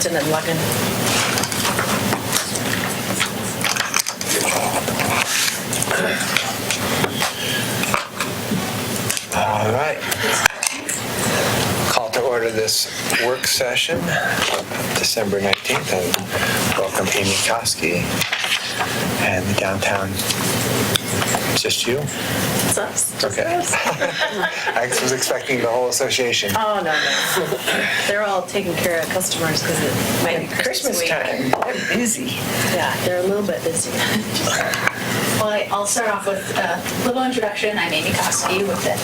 Lipton and Luggin. All right. Call to order this work session of December 19th and welcome Amy Koski and the downtown. Just you? It's us. Okay. I was expecting the whole association. Oh, no. They're all taking care of customers because it might be Christmas week. time. They're busy. Yeah, they're a little bit busy. Well, I'll start off with a little introduction. I'm Amy Koski with the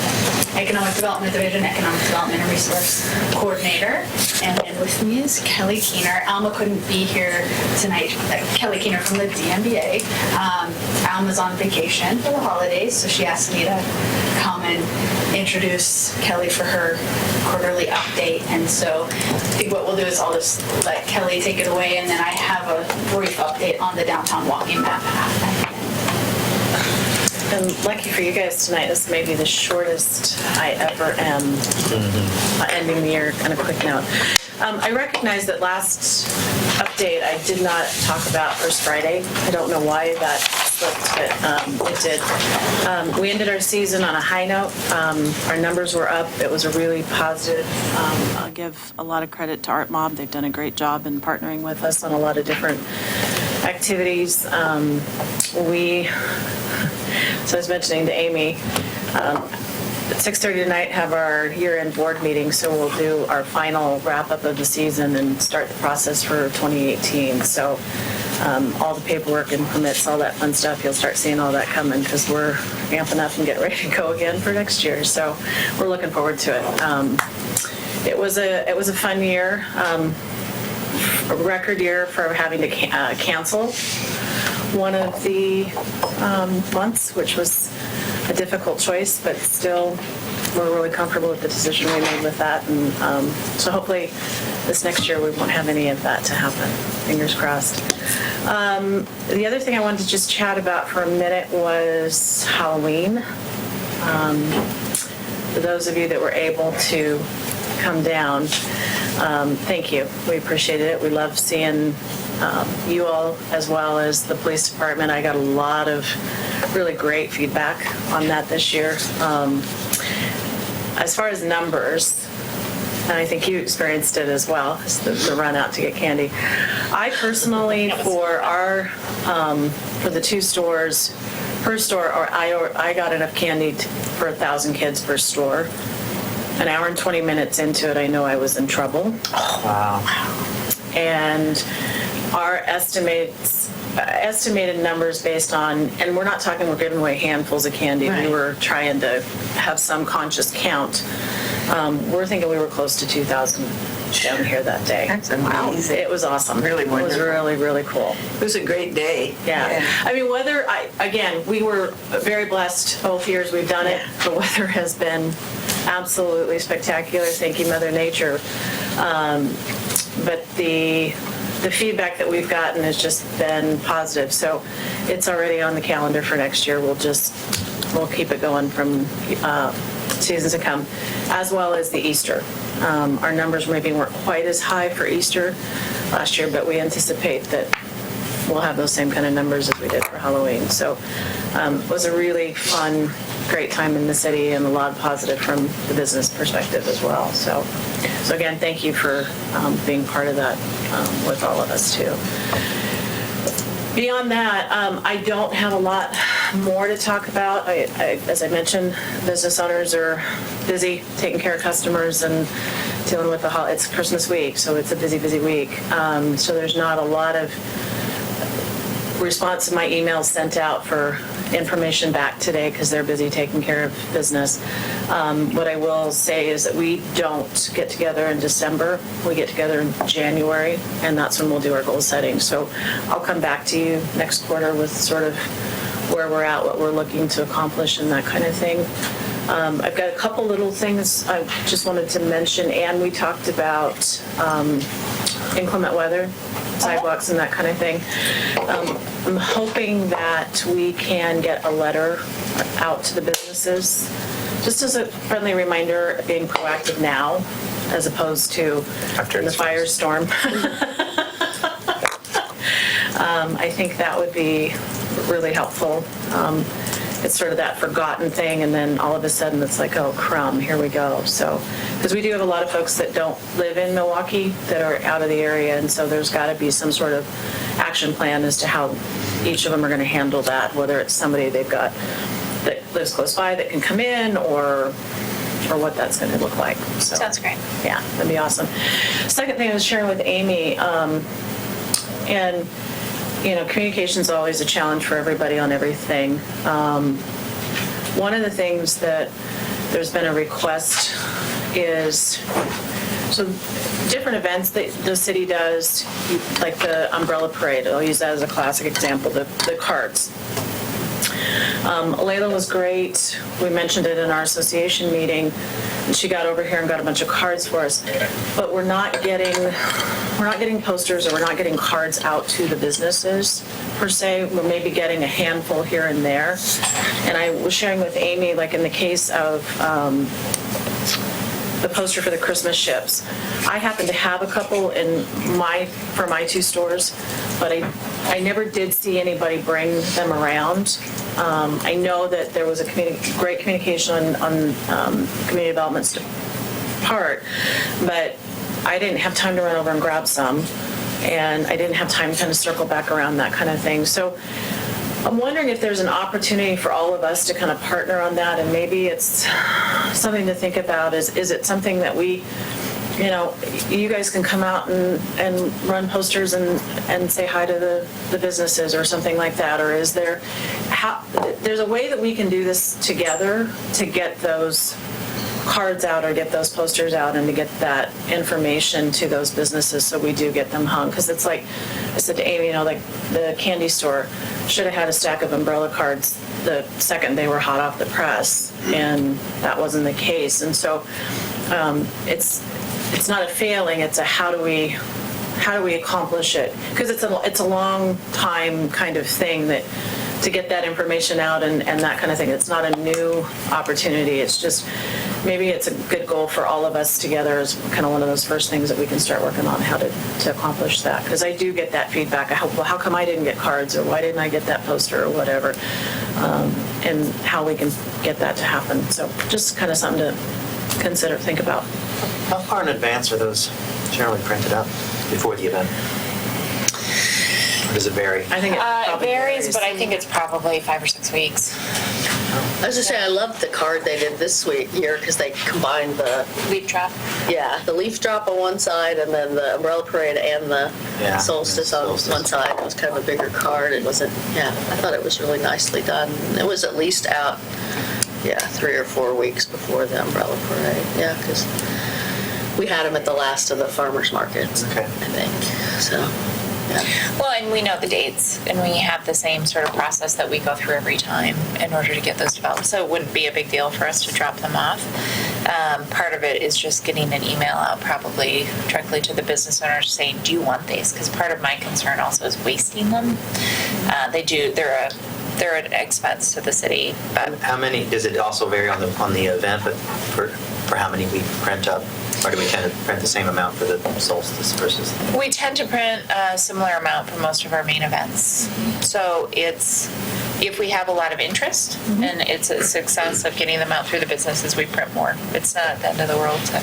Economic Development Division, Economic Development and Resource Coordinator. And then with me is Kelly Keener. Alma couldn't be here tonight. Kelly Keener from the DMBA. Alma's on vacation for the holidays, so she asked me to come and introduce Kelly for her quarterly update. And so I think what we'll do is I'll just let Kelly take it away, and then I have a brief update on the downtown walking map. And lucky for you guys tonight, this may be the shortest I ever am ending the year on a quick note. I recognize that last update I did not talk about First Friday. I don't know why that slipped, but it did. We ended our season on a high note. Our numbers were up. It was a really positive. I'll give a lot of credit to Art Mob. They've done a great job in partnering with us on a lot of different activities. So I was mentioning to Amy, at 6:30 tonight have our year-end board meeting, so we'll do our final wrap-up of the season and start the process for 2018. So all the paperwork and permits, all that fun stuff, you'll start seeing all that coming because we're amping up and getting ready to go again for next year. So we're looking forward to it. It was a fun year, a record year for having to cancel one of the months, which was a difficult choice, but still we're really comfortable with the decision we made with that. And so hopefully this next year we won't have any of that to happen. Fingers crossed. The other thing I wanted to just chat about for a minute was Halloween. For those of you that were able to come down, thank you. We appreciated it. We love seeing you all, as well as the police department. I got a lot of really great feedback on that this year. As far as numbers, and I think you experienced it as well, the run out to get candy. I personally, for the two stores, per store, I got enough candy for 1,000 kids per store. An hour and 20 minutes into it, I know I was in trouble. Oh, wow. And our estimated numbers based on, and we're not talking we're giving away handfuls of candy. Right. We were trying to have some conscious count. We're thinking we were close to 2,000 down here that day. That's amazing. It was awesome. Really It was wonderful. really, really cool. It was a great day. Yeah. I mean, we were very blessed both years we've done it. The weather has been absolutely spectacular. Thank you, Mother Nature. But the feedback that we've gotten has just been positive. So it's already on the calendar for next year. We'll keep it going from seasons to come, as well as the Easter. Our numbers maybe weren't quite as high for Easter last year, but we anticipate that we'll have those same kind of numbers as we did for Halloween. So it was a really fun, great time in the city and a lot of positive from the business perspective as well. So again, thank you for being part of that with all of us too. Beyond that, I don't have a lot more to talk about. As I mentioned, business owners are busy taking care of customers and dealing with it's Christmas week, so it's a busy, busy week. So there's not a lot of response to my emails sent out for information back today because they're busy taking care of business. What I will say is that we don't get together in December. We get together in January, and that's when we'll do our goal setting. So I'll come back to you next quarter with sort of where we're at, what we're looking to accomplish, and that kind of thing. I've got a couple little things I just wanted to mention, and we talked about inclement weather, sidewalks and that kind of thing. I'm hoping that we can get a letter out to the businesses just as a friendly reminder, being proactive now as opposed to After the it's firestorm. I think that would be really helpful. It's sort of that forgotten thing, and then all of a sudden it's like, oh, crumb, here we go. So, because we do have a lot of folks that don't live in Milwaukie that are out of the area, and so there's got to be some sort of action plan as to how each of them are going to handle that, whether it's somebody they've got that lives close by that can come in, or what that's going to look like. So, Sounds great. Yeah, that'd be awesome. Second thing I was sharing with Amy, and communication's always a challenge for everybody on everything. One of the things that there's been a request is, so different events that the city does, like the umbrella parade, I'll use that as a classic example, the carts. Layla was great. We mentioned it in our association meeting, and she got over here and got a bunch of cards for us. But we're not getting posters, or we're not getting cards out to the businesses per se. We're maybe getting a handful here and there. And I was sharing with Amy, like in the case of the poster for the Christmas ships, I happen to have a couple for my two stores, but I never did see anybody bring them around. I know that there was a great communication on community development's part, but I didn't have time to run over and grab some, and I didn't have time to kind of circle back around, that kind of thing. So I'm wondering if there's an opportunity for all of us to kind of partner on that, and maybe it's something to think about. Is it something that we, you guys can come out and run posters and say hi to the businesses or something like that? Or is there's a way that we can do this together to get those cards out or get those posters out and to get that information to those businesses so we do get them hung? Because it's like I said to Amy, like the candy store should have had a stack of umbrella cards the second they were hot off the press, and that wasn't the case. And so it's not a failing, it's a how do we accomplish it? Because it's a long time kind of thing that to get that information out and that kind of thing. It's not a new opportunity. It's just maybe it's a good goal for all of us together as kind of one of those first things that we can start working on, how to accomplish that. Because I do get that feedback. How come I didn't get cards, or why didn't I get that poster, or whatever, and how we can get that to happen. So just kind of something to think about. How far in advance are those generally printed up before the event? Or does it vary? I think It probably varies, but I think it's probably 5 or 6 weeks. I was just saying, I loved the card they did this year because they combined the leaf drop on one side and then the umbrella parade and the solstice on one side. It was kind of a bigger card. It wasn't, I thought it was really nicely done. It was at least out, 3 or 4 weeks before the umbrella parade. Yeah, because we had them at the last of the farmers markets, Okay. I think. So, Well, and we know the dates, and we have the same sort of process that we go through every time in order to get those developed. So it wouldn't be a big deal for us to drop them off. Part of it is just getting an email out probably directly to the business owners saying, do you want these? Because part of my concern also is wasting them. They're an expense to the city. But How many, does it also vary on the event, but for how many we print up? Or do we tend to print the same amount for the solstice versus? we tend to print a similar amount for most of our main events. So if we have a lot of interest and it's a success of getting them out through the businesses, we print more. It's not the end of the world to...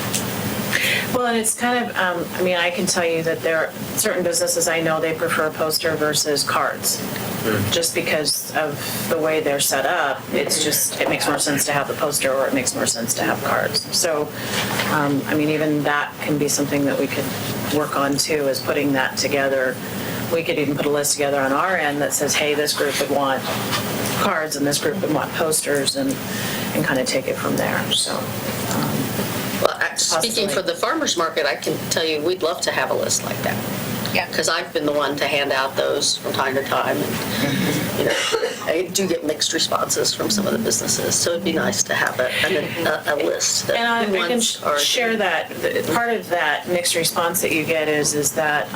Well, and it's kind of, I can tell you that there are certain businesses I know they prefer poster versus cards. Just because of the way they're set up, it makes more sense to have the poster, or it makes more sense to have cards. So, even that can be something that we could work on too, is putting that together. We could even put a list together on our end that says, hey, this group would want cards and this group would want posters, and kind of take it from there. So. Speaking for the farmers market, I can tell you we'd love to have a list like that. Yeah. Because I've been the one to hand out those from time to time. And, I do get mixed responses from some of the businesses. So it'd be nice to have a list. That And I can ones are- share that. Part of that mixed response that you get is that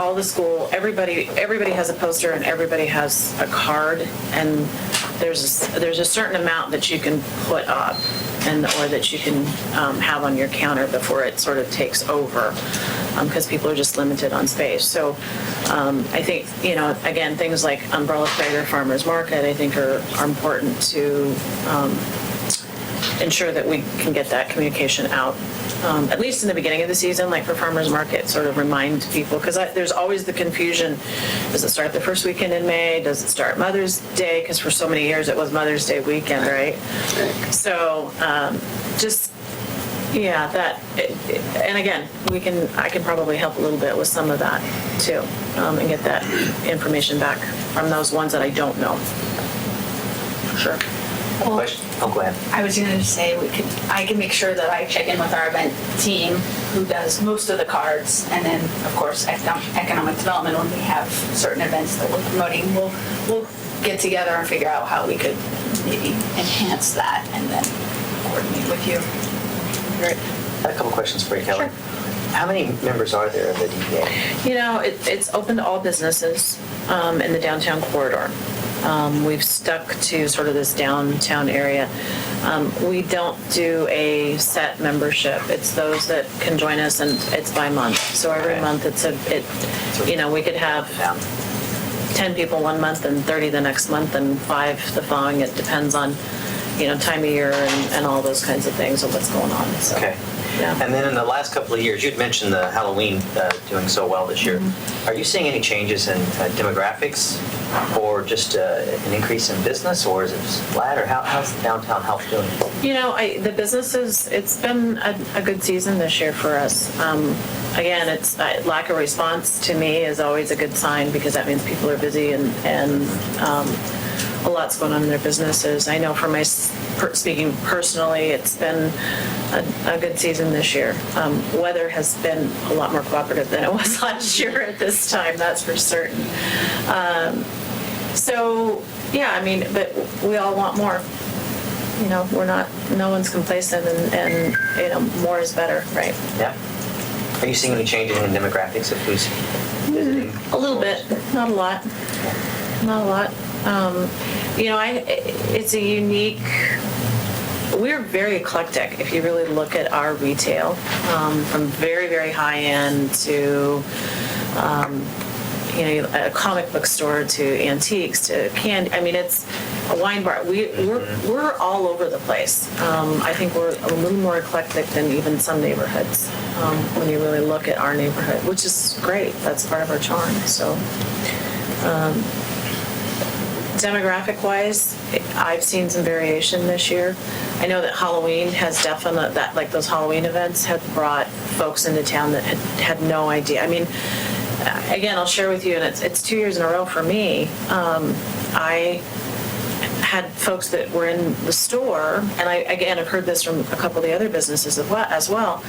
all the school, everybody has a poster and everybody has a card, and there's a certain amount that you can put up or that you can have on your counter before it sort of takes over, because people are just limited on space. So I think, again, things like Umbrella Parade or Farmers Market, I think are important to ensure that we can get that communication out. At least in the beginning of the season, like for Farmers Market, sort of remind people, because there's always the confusion, does it start the first weekend in May? Does it start Mother's Day? Because for so many years it was Mother's Day weekend, right? So and again, I can probably help a little bit with some of that too, and get that information back from those ones that I don't know. Sure. Question? Oh, go ahead. I was going to say I can make sure that I check in with our event team who does most of the cards, and then of course economic development, when we have certain events that we're promoting, we'll get together and figure out how we could maybe enhance that and then coordinate with you. Great. I had a couple questions for you, Kelly. Sure. How many members are there of the DDA? It's open to all businesses in the downtown corridor. We've stuck to sort of this downtown area. We don't do a set membership. It's those that can join us, and it's by month. So every month we could have 10 people one month and 30 the next month and 5 the following. It depends on, time of year and all those kinds of things and what's going on. So, okay. Yeah. And then in the last couple of years, you'd mentioned the Halloween doing so well this year. Mm-hmm. Are you seeing any changes in demographics, or just an increase in business, or is it just flat, or how's the downtown health doing? The businesses, it's been a good season this year for us. Again, it's lack of response to me is always a good sign, because that means people are busy and a lot's going on in their businesses. I know for speaking personally, it's been a good season this year. Weather has been a lot more cooperative than it was last year at this time, that's for certain. But we all want more. No one's complacent, and more is better, right? Yeah. Are you seeing any changes in demographics of who's visiting? A little bit, not a lot. Not a lot. It's a unique. We're very eclectic if you really look at our retail, from very, very high end to a comic book store to antiques to candy. I mean, it's a wine bar. We're all over the place. I think we're a little more eclectic than even some neighborhoods when you really look at our neighborhood, which is great. That's part of our charm. So. Demographic-wise, I've seen some variation this year. I know that Halloween has those Halloween events have brought folks into town that had no idea. I mean, again, I'll share with you, and it's 2 years in a row for me. I had folks that were in the store, and I've heard this from a couple of the other businesses as well.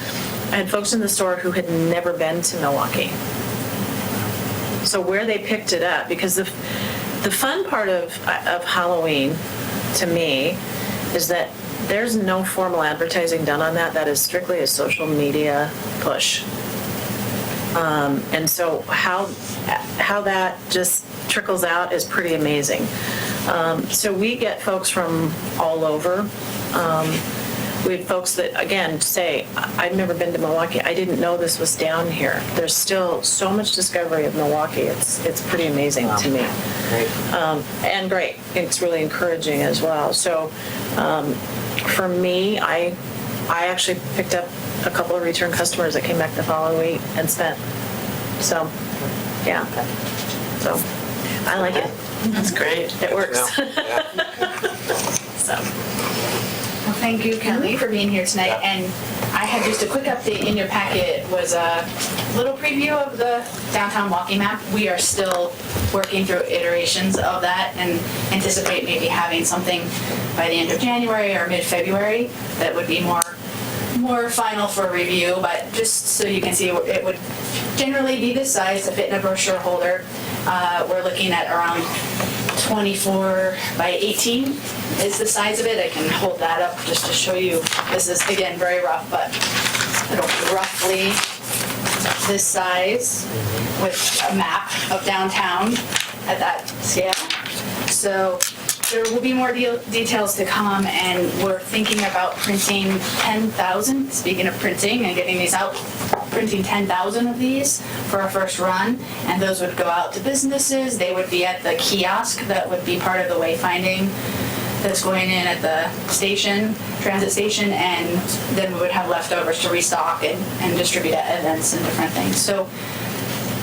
I had folks in the store who had never been to Milwaukie. So where they picked it up, because the fun part of Halloween, to me, is that there's no formal advertising done on that. That is strictly a social media push. And so how that just trickles out is pretty amazing. So we get folks from all over. We had folks that, again, say, I've never been to Milwaukie. I didn't know this was down here. There's still so much discovery of Milwaukie. It's pretty amazing to me. Great. And great. It's really encouraging as well. So for me, I actually picked up a couple of return customers that came back the following week and spent. So, yeah. So I like it. That's great. It works. So. Well, thank you, Kelly, for being here tonight. And I had just a quick update in your packet, was a little preview of the downtown walking map. We are still working through iterations of that and anticipate maybe having something by the end of January or mid-February that would be more final for review. But just so you can see, it would generally be this size to fit in a brochure holder. We're looking at around 24 by 18 is the size of it. I can hold that up just to show you. This is, again, very rough, but it'll roughly this size with a map of downtown at that scale. So there will be more details to come, and we're thinking about printing 10,000, speaking of printing and getting these out, printing 10,000 of these for our first run, and those would go out to businesses. They would be at the kiosk that would be part of the wayfinding that's going in at the station, transit station, and then we would have leftovers to restock and distribute at events and different things. So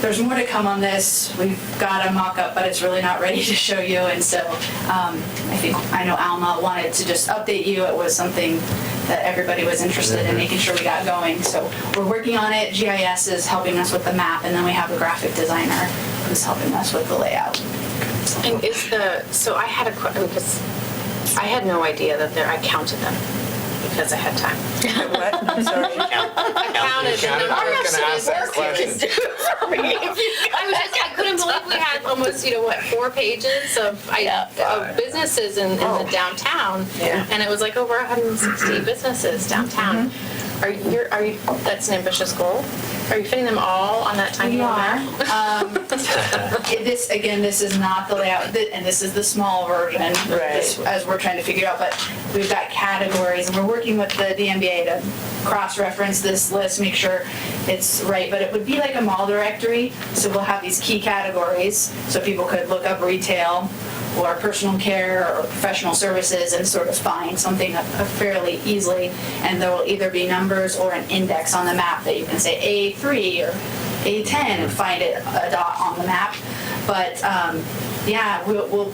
there's more to come on this. We've got a mock-up, but it's really not ready to show you. And so I know Alma wanted to just update you. It was something that everybody was interested in making sure we got going. So we're working on it. GIS is helping us with the map, and then we have a graphic designer who's helping us with the layout. And so I had a question, because I had no idea that I counted them because I had time. What? I'm sorry. I counted the number I was of gonna ask that work you could do for me. I couldn't believe we had almost, 4 pages of businesses in the downtown. Yeah. And it was like over 160 businesses downtown. Are you, that's an ambitious goal? Are you fitting them all on that tiny We little are. map? This is not the layout, and this is the small version. Right. As we're trying to figure it out, but we've got categories, and we're working with the DMBA to cross-reference this list, make sure it's right. But it would be like a mall directory, so we'll have these key categories, so people could look up retail or personal care or professional services and sort of find something fairly easily. And there will either be numbers or an index on the map that you can say A3 or A10 and find it a dot on the map. But we'll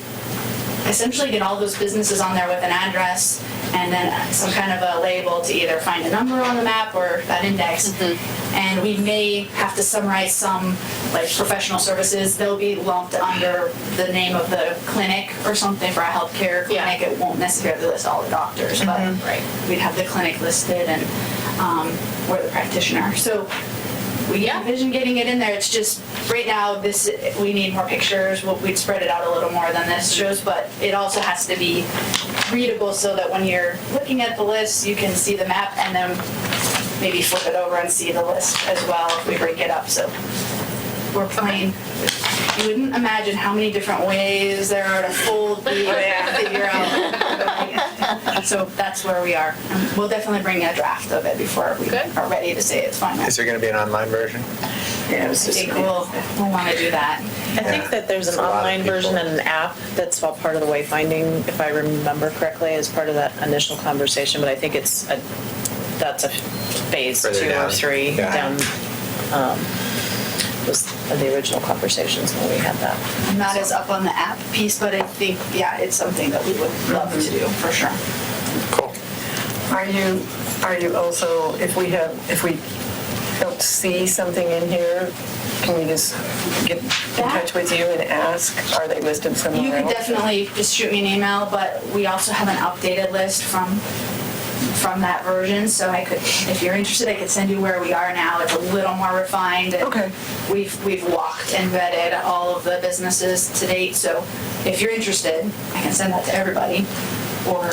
essentially get all those businesses on there with an address and then some kind of a label to either find a number on the map or that index. And we may have to summarize some, like professional services. They'll be lumped under the name of the clinic or something for a healthcare clinic. It won't necessarily list all the doctors, but we'd have the clinic listed and or the practitioner. So we envision getting it in there. It's just right now we need more pictures. We'd spread it out a little more than this shows, but it also has to be readable so that when you're looking at the list, you can see the map and then maybe flip it over and see the list as well if we break it up. So we're playing. You wouldn't imagine how many different ways there are to fold these and figure out. So that's where we are. And we'll definitely bring a draft of it before we are ready to say it's final. Is there going to be an online version? Yeah, it was I just think we'll want to do that. I think that there's an It's a lot of online version people. and an app that's all part of the wayfinding, if I remember correctly, as part of that initial conversation, but I think that's a phase Further 2 down. or 3 Yeah. down, was the original conversations when we had that. I'm not as up on the app piece, but I think, it's something that we would love to do for sure. Cool. Are you also, if we don't see something in here, can we just get in touch with you and ask, are they listed somewhere else? You could definitely just shoot me an email, but we also have an updated list from that version, so I could, if you're interested, I could send you where we are now. It's a little more refined. And Okay. We've walked and vetted all of the businesses to date, so if you're interested, I can send that to everybody, or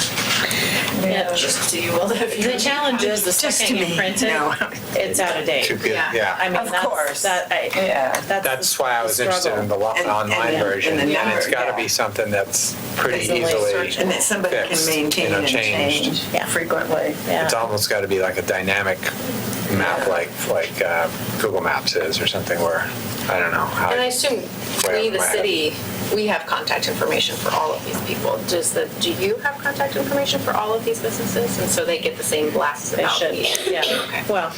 just to you, Will. The challenge is the Just second to you me, print it, no. it's out of date. Too good. Yeah. I mean, Of course. That's why I was interested in the online version. and the And it's number, got to yeah. be something that's pretty Easily easily searchable. And that somebody can fixed, maintain and changed. change Yeah. frequently. Yeah. It's almost got to be like a dynamic map, like Google Maps is, or something where I don't know how. And I assume Way we, up the my head. city, we have contact information for all of these people. Do you have contact information for all of these businesses? And so they get the same blasts They about should, me? yeah. Okay. Well,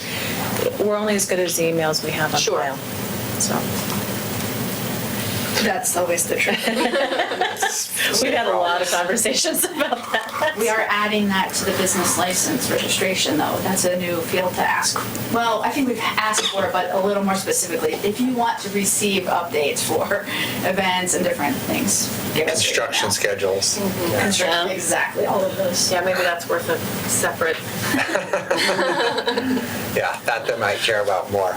we're only as good as the emails we have on Sure. file. So That's always the trick. we've had a lot of conversations about that. We are adding that to the business license registration, though. That's a new field to ask. Well, I think we've asked for it, but a little more specifically. If you want to receive updates for events and different things, give us your Construction email. schedules. Construction, exactly, all of those. Yeah, maybe that's worth a separate. Yeah, that they might care about more.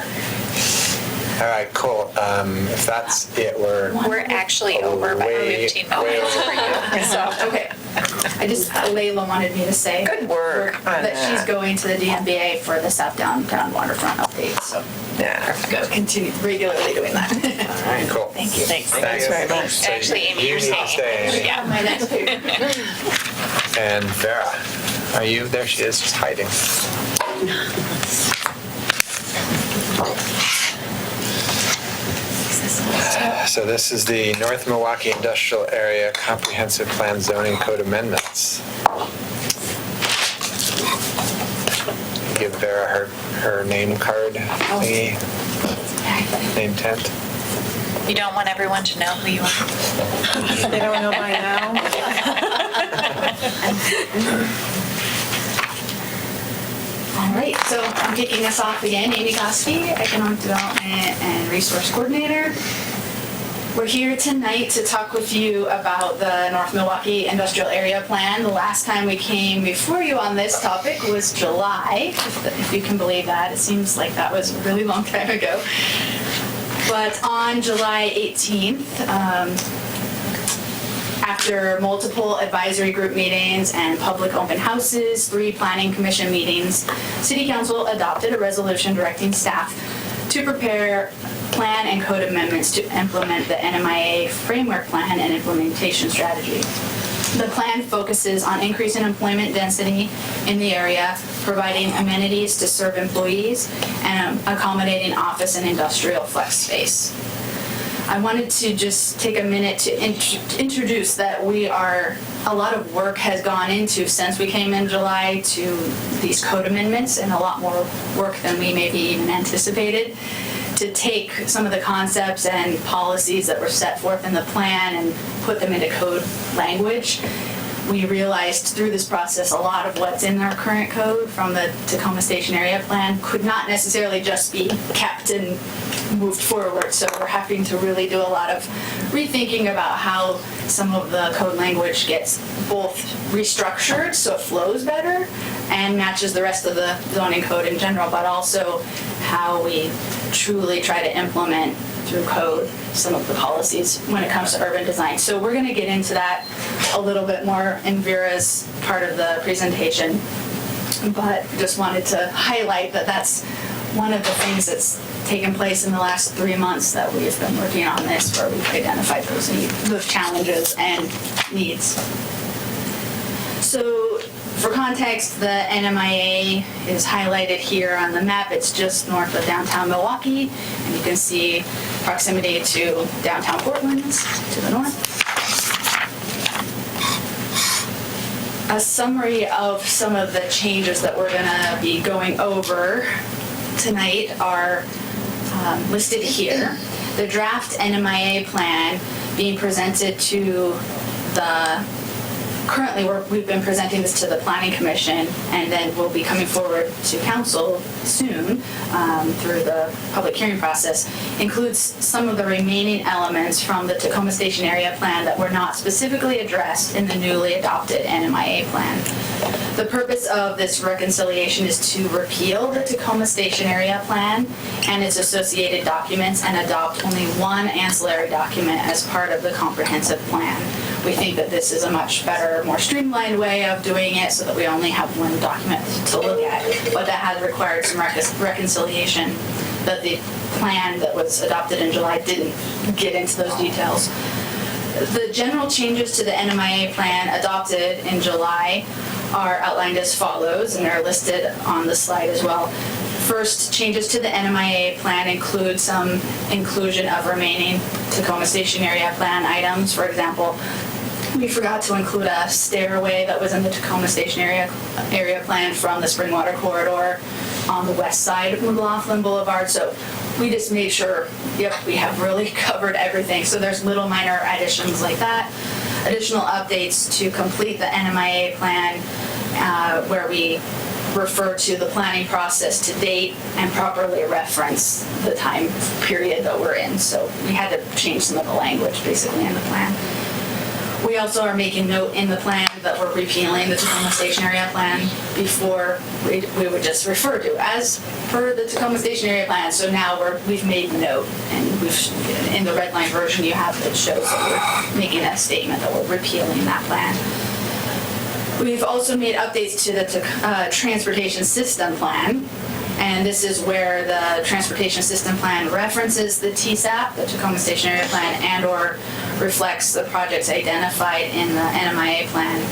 All right, cool. If that's it, we're We're actually over by way 15 minutes. over. So, okay, Layla wanted me to say. Good work on That she's that. going to the DMBA for the South Downtown Waterfront update, so Yeah. I'm going to continue regularly doing that. All right, cool. Thank you. Thanks. Thanks very much. So Actually, Amy, you you're need to staying. stay. Yeah. My next paper. And Vera, are you, there she is, just hiding. So this is the North Milwaukie Industrial Area Comprehensive Plan Zoning Code Amendments. Give Vera her name card thingy, name tent. You don't want everyone to know who you are. They don't know by now? All right, so I'm kicking us off again. Amy Koski, Economic Development and Resource Coordinator. We're here tonight to talk with you about the North Milwaukie Industrial Area Plan. The last time we came before you on this topic was July, if you can believe that. It seems like that was a really long time ago. But on July 18th, after multiple advisory group meetings and public open houses, 3 planning commission meetings, City Council adopted a resolution directing staff to prepare plan and code amendments to implement the NMIA framework plan and implementation strategy. The plan focuses on increasing employment density in the area, providing amenities to serve employees, and accommodating office and industrial flex space. I wanted to just take a minute to introduce that a lot of work has gone into since we came in July to these code amendments, and a lot more work than we maybe even anticipated, to take some of the concepts and policies that were set forth in the plan and put them into code language. We realized through this process a lot of what's in our current code from the Tacoma Station Area Plan could not necessarily just be kept and moved forward. So we're having to really do a lot of rethinking about how some of the code language gets both restructured so it flows better and matches the rest of the zoning code in general, but also how we truly try to implement through code some of the policies when it comes to urban design. So we're going to get into that a little bit more in Vera's part of the presentation, but just wanted to highlight that that's one of the things that's taken place in the last 3 months that we've been working on this, where we've identified those challenges and needs. So for context, the NMIA is highlighted here on the map. It's just north of downtown Milwaukie, and you can see proximity to downtown Portland to the north. A summary of some of the changes that we're going to be going over tonight are listed here. The draft NMIA plan being presented to currently we've been presenting this to the Planning Commission, and then we'll be coming forward to Council soon through the public hearing process, includes some of the remaining elements from the Tacoma Station Area Plan that were not specifically addressed in the newly adopted NMIA plan. The purpose of this reconciliation is to repeal the Tacoma Station Area Plan and its associated documents and adopt only one ancillary document as part of the comprehensive plan. We think that this is a much better, more streamlined way of doing it so that we only have one document to look at. But that has required some reconciliation, that the plan that was adopted in July didn't get into those details. The general changes to the NMIA plan adopted in July are outlined as follows, and they're listed on the slide as well. First, changes to the NMIA plan include some inclusion of remaining Tacoma Station Area Plan items. For example, we forgot to include a stairway that was in the Tacoma Station area plan from the Springwater Corridor on the west side of McLaughlin Boulevard. So we just made sure, we have really covered everything. So there's little minor additions like that. Additional updates to complete the NMIA plan where we refer to the planning process to date and properly reference the time period that we're in. So we had to change some of the language basically in the plan. We also are making note in the plan that we're repealing the Tacoma Station Area Plan. Before we would just refer to as per the Tacoma Station Area Plan. So now we've made note, and in the red line version you have that shows that we're making a statement that we're repealing that plan. We've also made updates to the transportation system plan. And this is where the transportation system plan references the TSAP, the Tacoma Station Area Plan, and/or reflects the projects identified in the NMIA plan.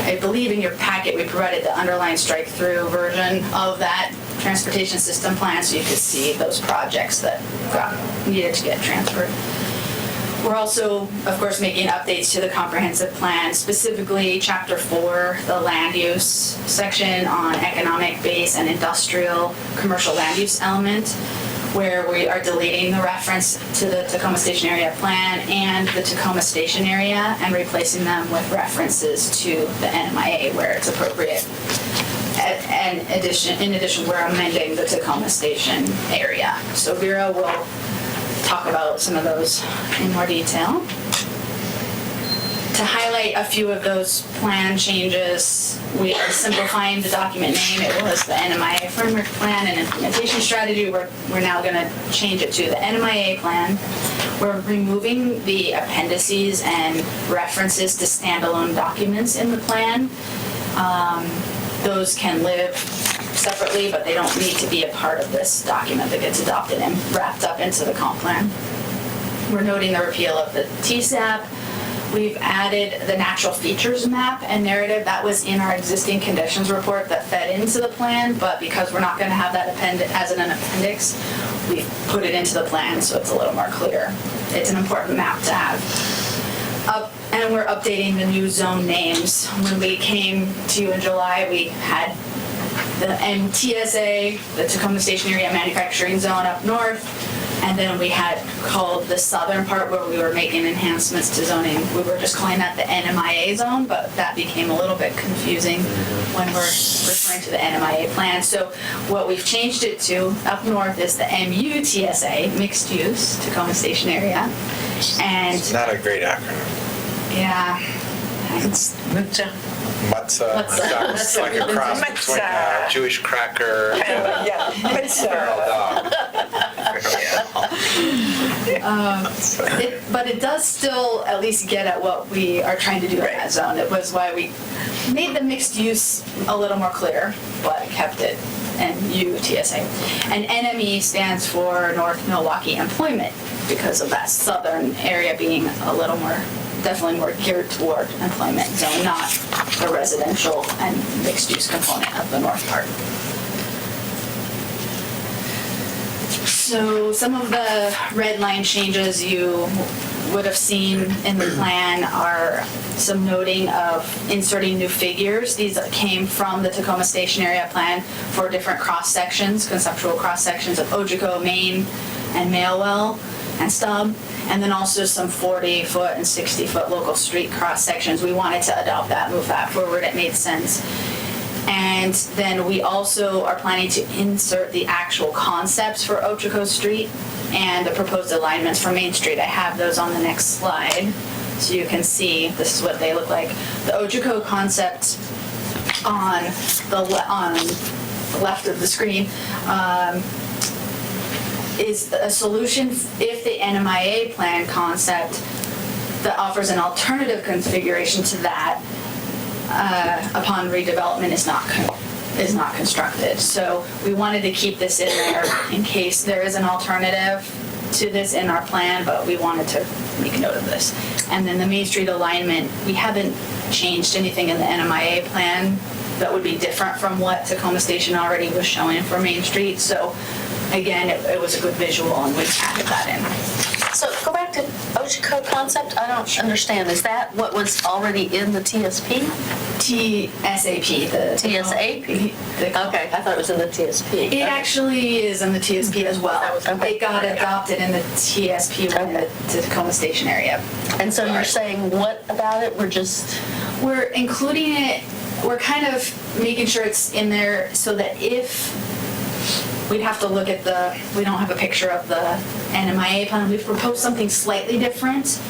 I believe in your packet we provided the underlined strike-through version of that transportation system plan, so you could see those projects that needed to get transferred. We're also, of course, making updates to the comprehensive plan, specifically Chapter 4, the land use section on economic base and industrial commercial land use element, where we are deleting the reference to the Tacoma Station Area Plan and the Tacoma Station Area and replacing them with references to the NMIA where it's appropriate. And in addition, we're amending the Tacoma Station Area. So Vera will talk about some of those in more detail. To highlight a few of those plan changes, we are simplifying the document name. It was the NMIA Framework Plan and Implementation Strategy. We're now going to change it to the NMIA Plan. We're removing the appendices and references to standalone documents in the plan. Those can live separately, but they don't need to be a part of this document that gets adopted and wrapped up into the comp plan. We're noting the repeal of the TSAP. We've added the natural features map and narrative that was in our existing conditions report that fed into the plan, but because we're not going to have that as an appendix, we put it into the plan so it's a little more clear. It's an important map to have. And we're updating the new zone names. When we came to you in July, we had the MTSA, the Tacoma Station Area Manufacturing Zone up north, and then we had called the southern part where we were making enhancements to zoning. We were just calling that the NMIA zone, but that became a little bit confusing when we're referring to the NMIA plan. So what we've changed it to up north is the MUTSA, Mixed Use Tacoma Station Area. And It's not a great acronym. yeah. It's Matzah. Matzah. Matzah. It's like a cross between a Matzah. Jewish cracker and a Yeah, feral dog. But it does still at least get at what we are trying to do in that zone. It was why we made the mixed use a little more clear, but kept it MUTSA. And NME stands for North Milwaukie Employment because of that southern area being a little more, definitely more geared toward employment zone, not the residential and mixed use component of the north part. So some of the red line changes you would have seen in the plan are some noting of inserting new figures. These came from the Tacoma Station Area Plan for different cross sections, conceptual cross sections of Ojico, Main, and Mailwell and Stubb, and then also some 40-foot and 60-foot local street cross sections. We wanted to adopt that, move that forward. It made sense. And then we also are planning to insert the actual concepts for Ojico Street and the proposed alignments for Main Street. I have those on the next slide, so you can see this is what they look like. The Ojico concept on the left of the screen is a solution if the NMIA plan concept that offers an alternative configuration to that upon redevelopment is not constructed. So we wanted to keep this in there in case there is an alternative to this in our plan, but we wanted to make a note of this. And then the Main Street alignment, we haven't changed anything in the NMIA plan that would be different from what Tacoma Station already was showing for Main Street. So again, it was a good visual and we added that in. So go back to Ojico concept. I don't understand. Is that what was already in the TSP? TSAP, the TSAP? Okay, I thought it was in the TSP. It actually is in the TSP as well. Okay. It got adopted in the TSP when the Tacoma Station Area. And so you're saying what about it? We're including it, we're kind of making sure it's in there so that if we'd have to look at we don't have a picture of the NMIA plan. We've proposed something slightly different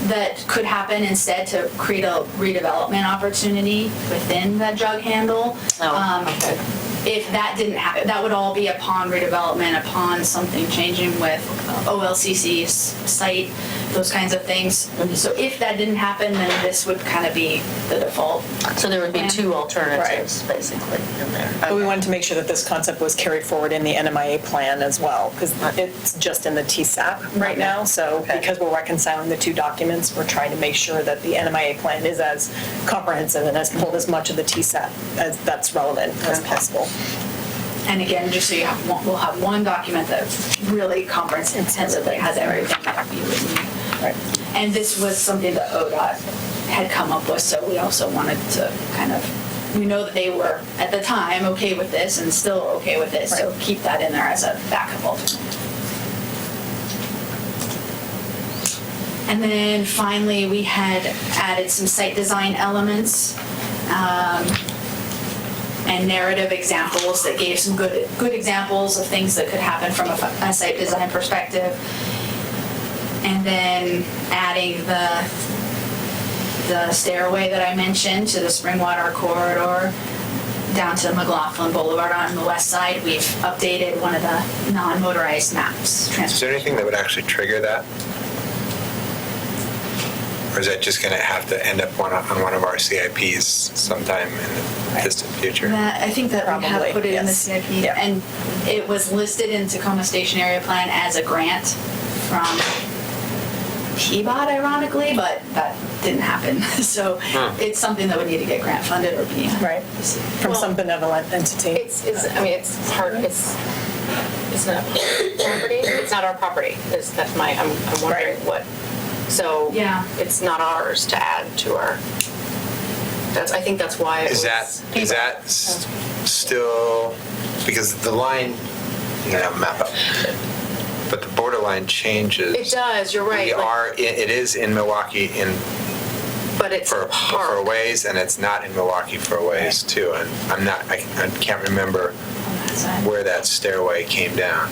that could happen instead to create a redevelopment opportunity within that jug handle. Okay. If that didn't happen, that would all be upon redevelopment, upon something changing with OLCC's site those kinds of things. So if that didn't happen, then this would kind of be the default. So there would be two alternatives, basically, in there. But we wanted to make sure that this concept was carried forward in the NMIA plan as well, because it's just in the TSAP right now. So because we're reconciling the two documents, we're trying to make sure that the NMIA plan is as comprehensive and has pulled as much of the TSAP as that's relevant as possible. And again, just so you have one, we'll have one document that really comprehensively has everything that you would need. Right. And this was something that ODOT had come up with, so we also wanted to kind of, we know that they were, at the time, okay with this and still okay with this, so keep that in there as a backup alternate. And then finally, we had added some site design elements and narrative examples that gave some good examples of things that could happen from a site design perspective. And then adding the stairway that I mentioned to the Springwater corridor down to McLaughlin Boulevard on the west side. We've updated one of the non-motorized maps. Is there anything that would actually trigger that? Or is that just going to have to end up on one of our CIPs sometime in the distant future? I think that we have Probably, put it in the yes. CIP. Yeah. And it was listed in Tacoma Station Area Plan as a grant from TBOT, ironically, but that didn't happen. So it's something that would need to get grant funded or be. Right. From some benevolent entity. It's not property. It's not our property. That's my. I'm wondering what. So Yeah. it's not ours to add to our. I think that's why. Is that still, because the line, map up, but the borderline changes. It does. You're right. It is in Milwaukie but it's for a ways, and it's not in Milwaukie for a ways too. And I can't remember where that stairway came down.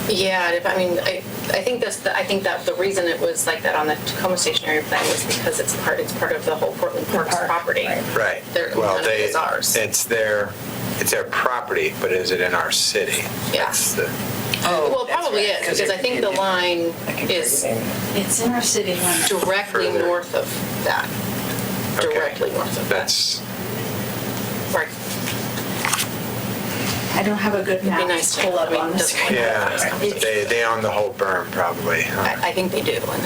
Yeah, I think that the reason it was like that on the Tacoma Station Area Plan was because it's part of the whole Portland Parks property. Right. None of it is ours. It's their property, but is it in our city? Yeah. That's the. Well, it probably is, because I think the line is It's in our city limits. directly Further. north of that. Okay. Directly north of that. That's. Right. I don't have a good map nice to to- pull up I mean, on the just- screen. Yeah, they own the whole berm probably. Huh? I think they do, and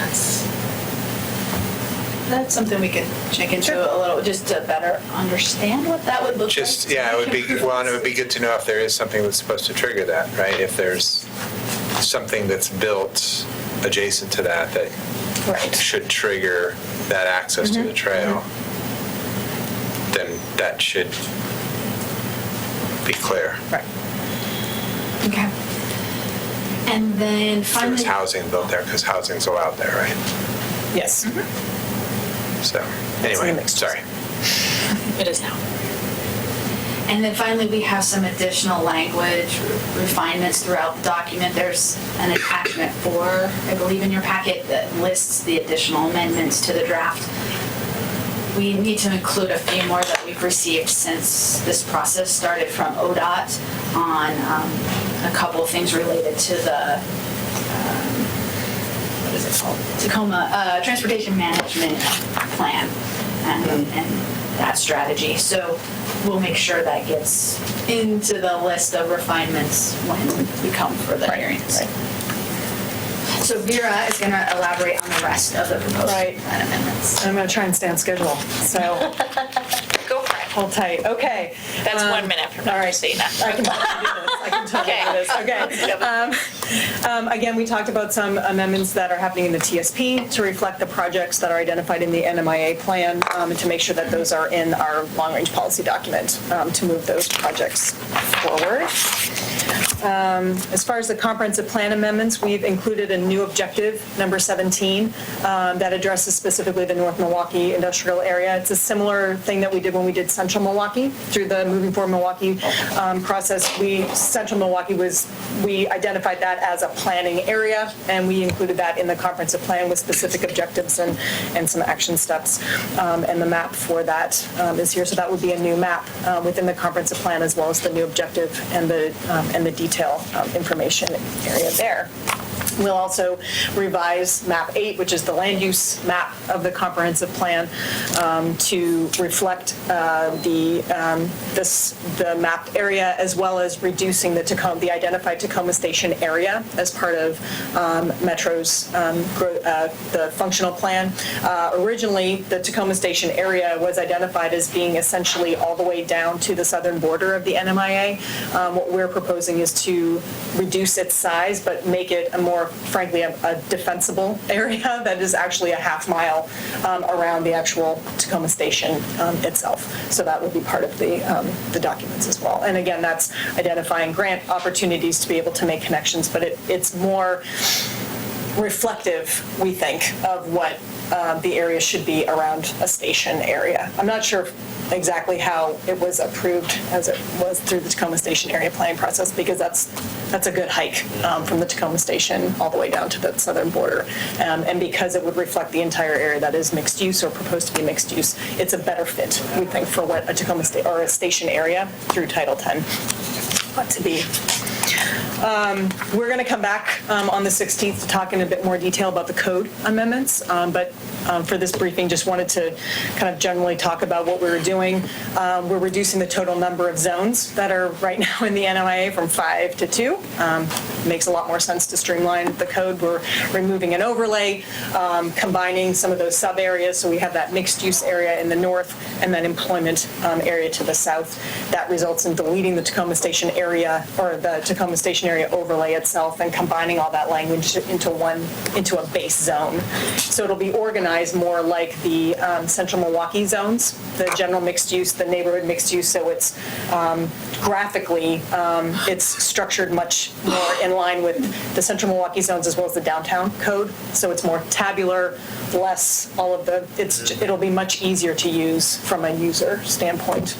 That's something we could check into a little, just to better understand what that would look like. It would be, well, and it would be good to know if there is something that's supposed to trigger that, right? If there's something that's built adjacent to that should trigger that access to the trail, then that should be clear. Right. Okay. And then If there finally. was housing built there, because housing's allowed there, right? Yes. So, in the anyway, mixed sorry. it is now. And then finally, we have some additional language refinements throughout the document. There's an attachment 4, I believe, in your packet that lists the additional amendments to the draft. We need to include a few more that we've received since this process started from ODOT on a couple of things related to the, what is it called? Tacoma Transportation Management Plan and that strategy. So we'll make sure that gets into the list of refinements when we come for the hearings. Right. So Vera is going to elaborate on the rest of the proposed plan amendments. I'm going to try and stay on schedule. So Go for it. hold tight. Okay. That's 1 minute from now, all right. Christina. I can totally do this. Okay. Again, we talked about some amendments that are happening in the TSP to reflect the projects that are identified in the NMIA plan and to make sure that those are in our long-range policy document to move those projects forward. As far as the comprehensive plan amendments, we've included a new objective, number 17, that addresses specifically the North Milwaukie industrial area. It's a similar thing that we did when we did Central Milwaukie through the Moving Forward Milwaukie process. Central Milwaukie we identified that as a planning area, and we included that in the comprehensive plan with specific objectives and some action steps. And the map for that is here. So that would be a new map within the comprehensive plan, as well as the new objective and the detail information area there. We'll also revise map 8, which is the land use map of the comprehensive plan, to reflect the mapped area, as well as reducing the identified Tacoma Station area as part of Metro's the functional plan. Originally, the Tacoma Station area was identified as being essentially all the way down to the southern border of the NMIA. What we're proposing is to reduce its size, but make it frankly, a defensible area that is actually a half mile around the actual Tacoma Station itself. So that will be part of the documents as well. And again, that's identifying grant opportunities to be able to make connections, but it's more reflective, we think, of what the area should be around a station area. I'm not sure exactly how it was approved as it was through the Tacoma Station area planning process, because that's a good hike from the Tacoma Station all the way down to the southern border. And because it would reflect the entire area that is mixed use or proposed to be mixed use, it's a better fit, we think, for what a Tacoma or a station area through Title 10 ought to be. We're going to come back on the 16th to talk in a bit more detail about the code amendments, but for this briefing, just wanted to kind of generally talk about what we were doing. We're reducing the total number of zones that are right now in the NMIA from 5 to 2. Makes a lot more sense to streamline the code. We're removing an overlay, combining some of those sub areas, so we have that mixed use area in the north and then employment area to the south. That results in deleting the Tacoma Station area, or the Tacoma Station area overlay itself, and combining all that language into a base zone. So it'll be organized more like the central Milwaukie zones, the general mixed use, the neighborhood mixed use. So it's graphically, it's structured much more in line with the central Milwaukie zones as well as the downtown code. So it's more tabular, less all of it'll be much easier to use from a user standpoint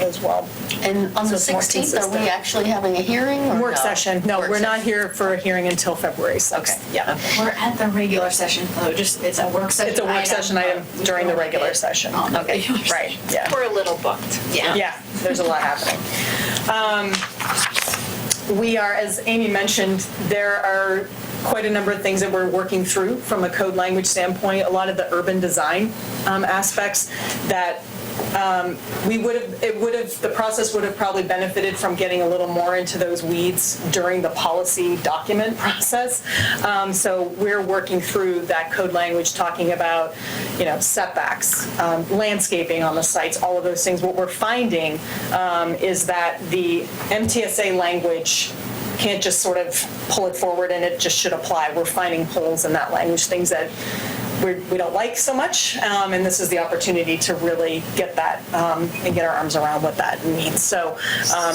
as well. And on the 16th, are we actually having a hearing? Or Work session. No, Work we're not session. here for a hearing until February 6th. Okay. Yeah. We're at the regular session, though, it's a work session. It's a work session item during the regular session. Okay. Right, yeah. We're a little booked. Yeah, there's a lot happening. We are, as Amy mentioned, there are quite a number of things that we're working through from a code language standpoint, a lot of the urban design aspects that the process would have probably benefited from getting a little more into those weeds during the policy document process. So we're working through that code language, talking about, setbacks, landscaping on the sites, all of those things. What we're finding is that the MTSA language can't just sort of pull it forward and it just should apply. We're finding holes in that language, things that we don't like so much, and this is the opportunity to really get that and get our arms around what that means. So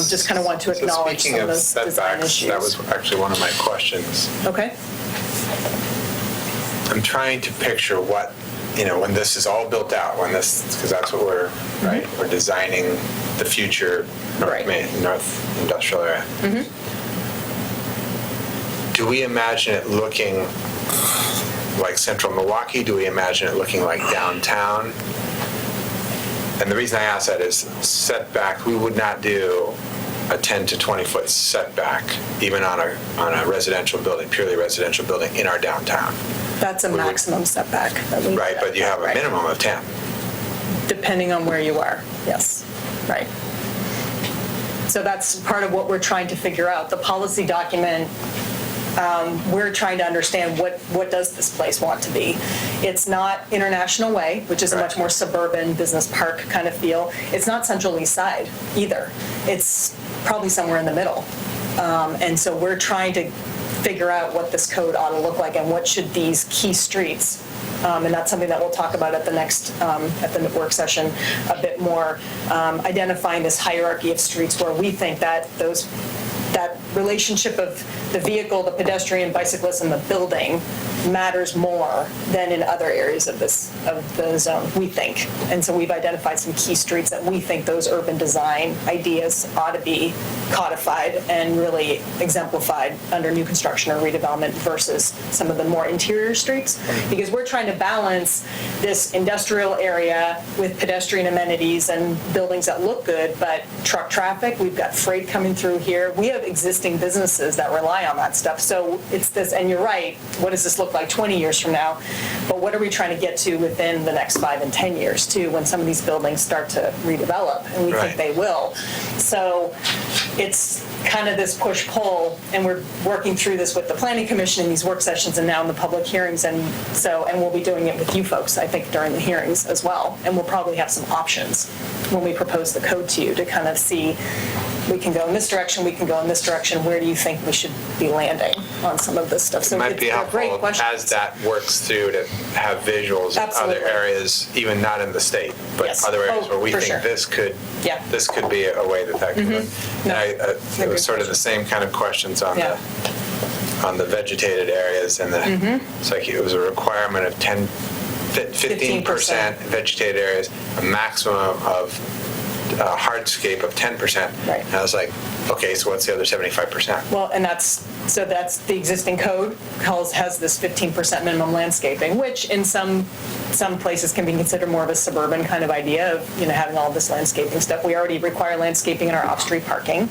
just kind of want to acknowledge some of those design issues. That was actually one of my questions. Okay. I'm trying to picture what, when this is all built out, because that's what we're, right? We're designing the future North Industrial area. Mm-hmm. Do we imagine it looking like central Milwaukie? Do we imagine it looking like downtown? And the reason I ask that is setback, we would not do a 10 to 20 foot setback even on a residential building, purely residential building in our downtown. That's a maximum setback. Right, but you have a minimum of 10. Depending on where you are, yes, right. So that's part of what we're trying to figure out. The policy document, we're trying to understand what does this place want to be. It's not International Way, which is a much more suburban business park kind of feel. It's not Central East Side either. It's probably somewhere in the middle. And so we're trying to figure out what this code ought to look like and what should these key streets, and that's something that we'll talk about at the next, at the work session a bit more, identifying this hierarchy of streets where we think that that relationship of the vehicle, the pedestrian, bicyclist, and the building matters more than in other areas of the zone, we think. And so we've identified some key streets that we think those urban design ideas ought to be codified and really exemplified under new construction or redevelopment versus some of the more interior streets. Because we're trying to balance this industrial area with pedestrian amenities and buildings that look good, but truck traffic, we've got freight coming through here. We have existing businesses that rely on that stuff. So it's this, and you're right, what does this look like 20 years from now? But what are we trying to get to within the next 5 and 10 years too, when some of these buildings start to redevelop, and we think they will. So it's kind of this push-pull, and we're working through this with the Planning Commission in these work sessions and now in the public hearings, and we'll be doing it with you folks, I think, during the hearings as well. And we'll probably have some options when we propose the code to you to kind of see, we can go in this direction, we can go in this direction, where do you think we should be landing on some of this stuff? So It might be helpful as that works through to have visuals of other areas, even not in the state, but other areas where we think this could be a way that could work. And it was sort of the same kind of questions on the vegetated areas, and it's like it was a requirement of 15% vegetated areas, a maximum of hardscape of 10%. Right. And I was like, okay, so what's the other 75%? Well, and that's the existing code has this 15% minimum landscaping, which in some places can be considered more of a suburban kind of idea of, having all this landscaping stuff. We already require landscaping in our off-street parking.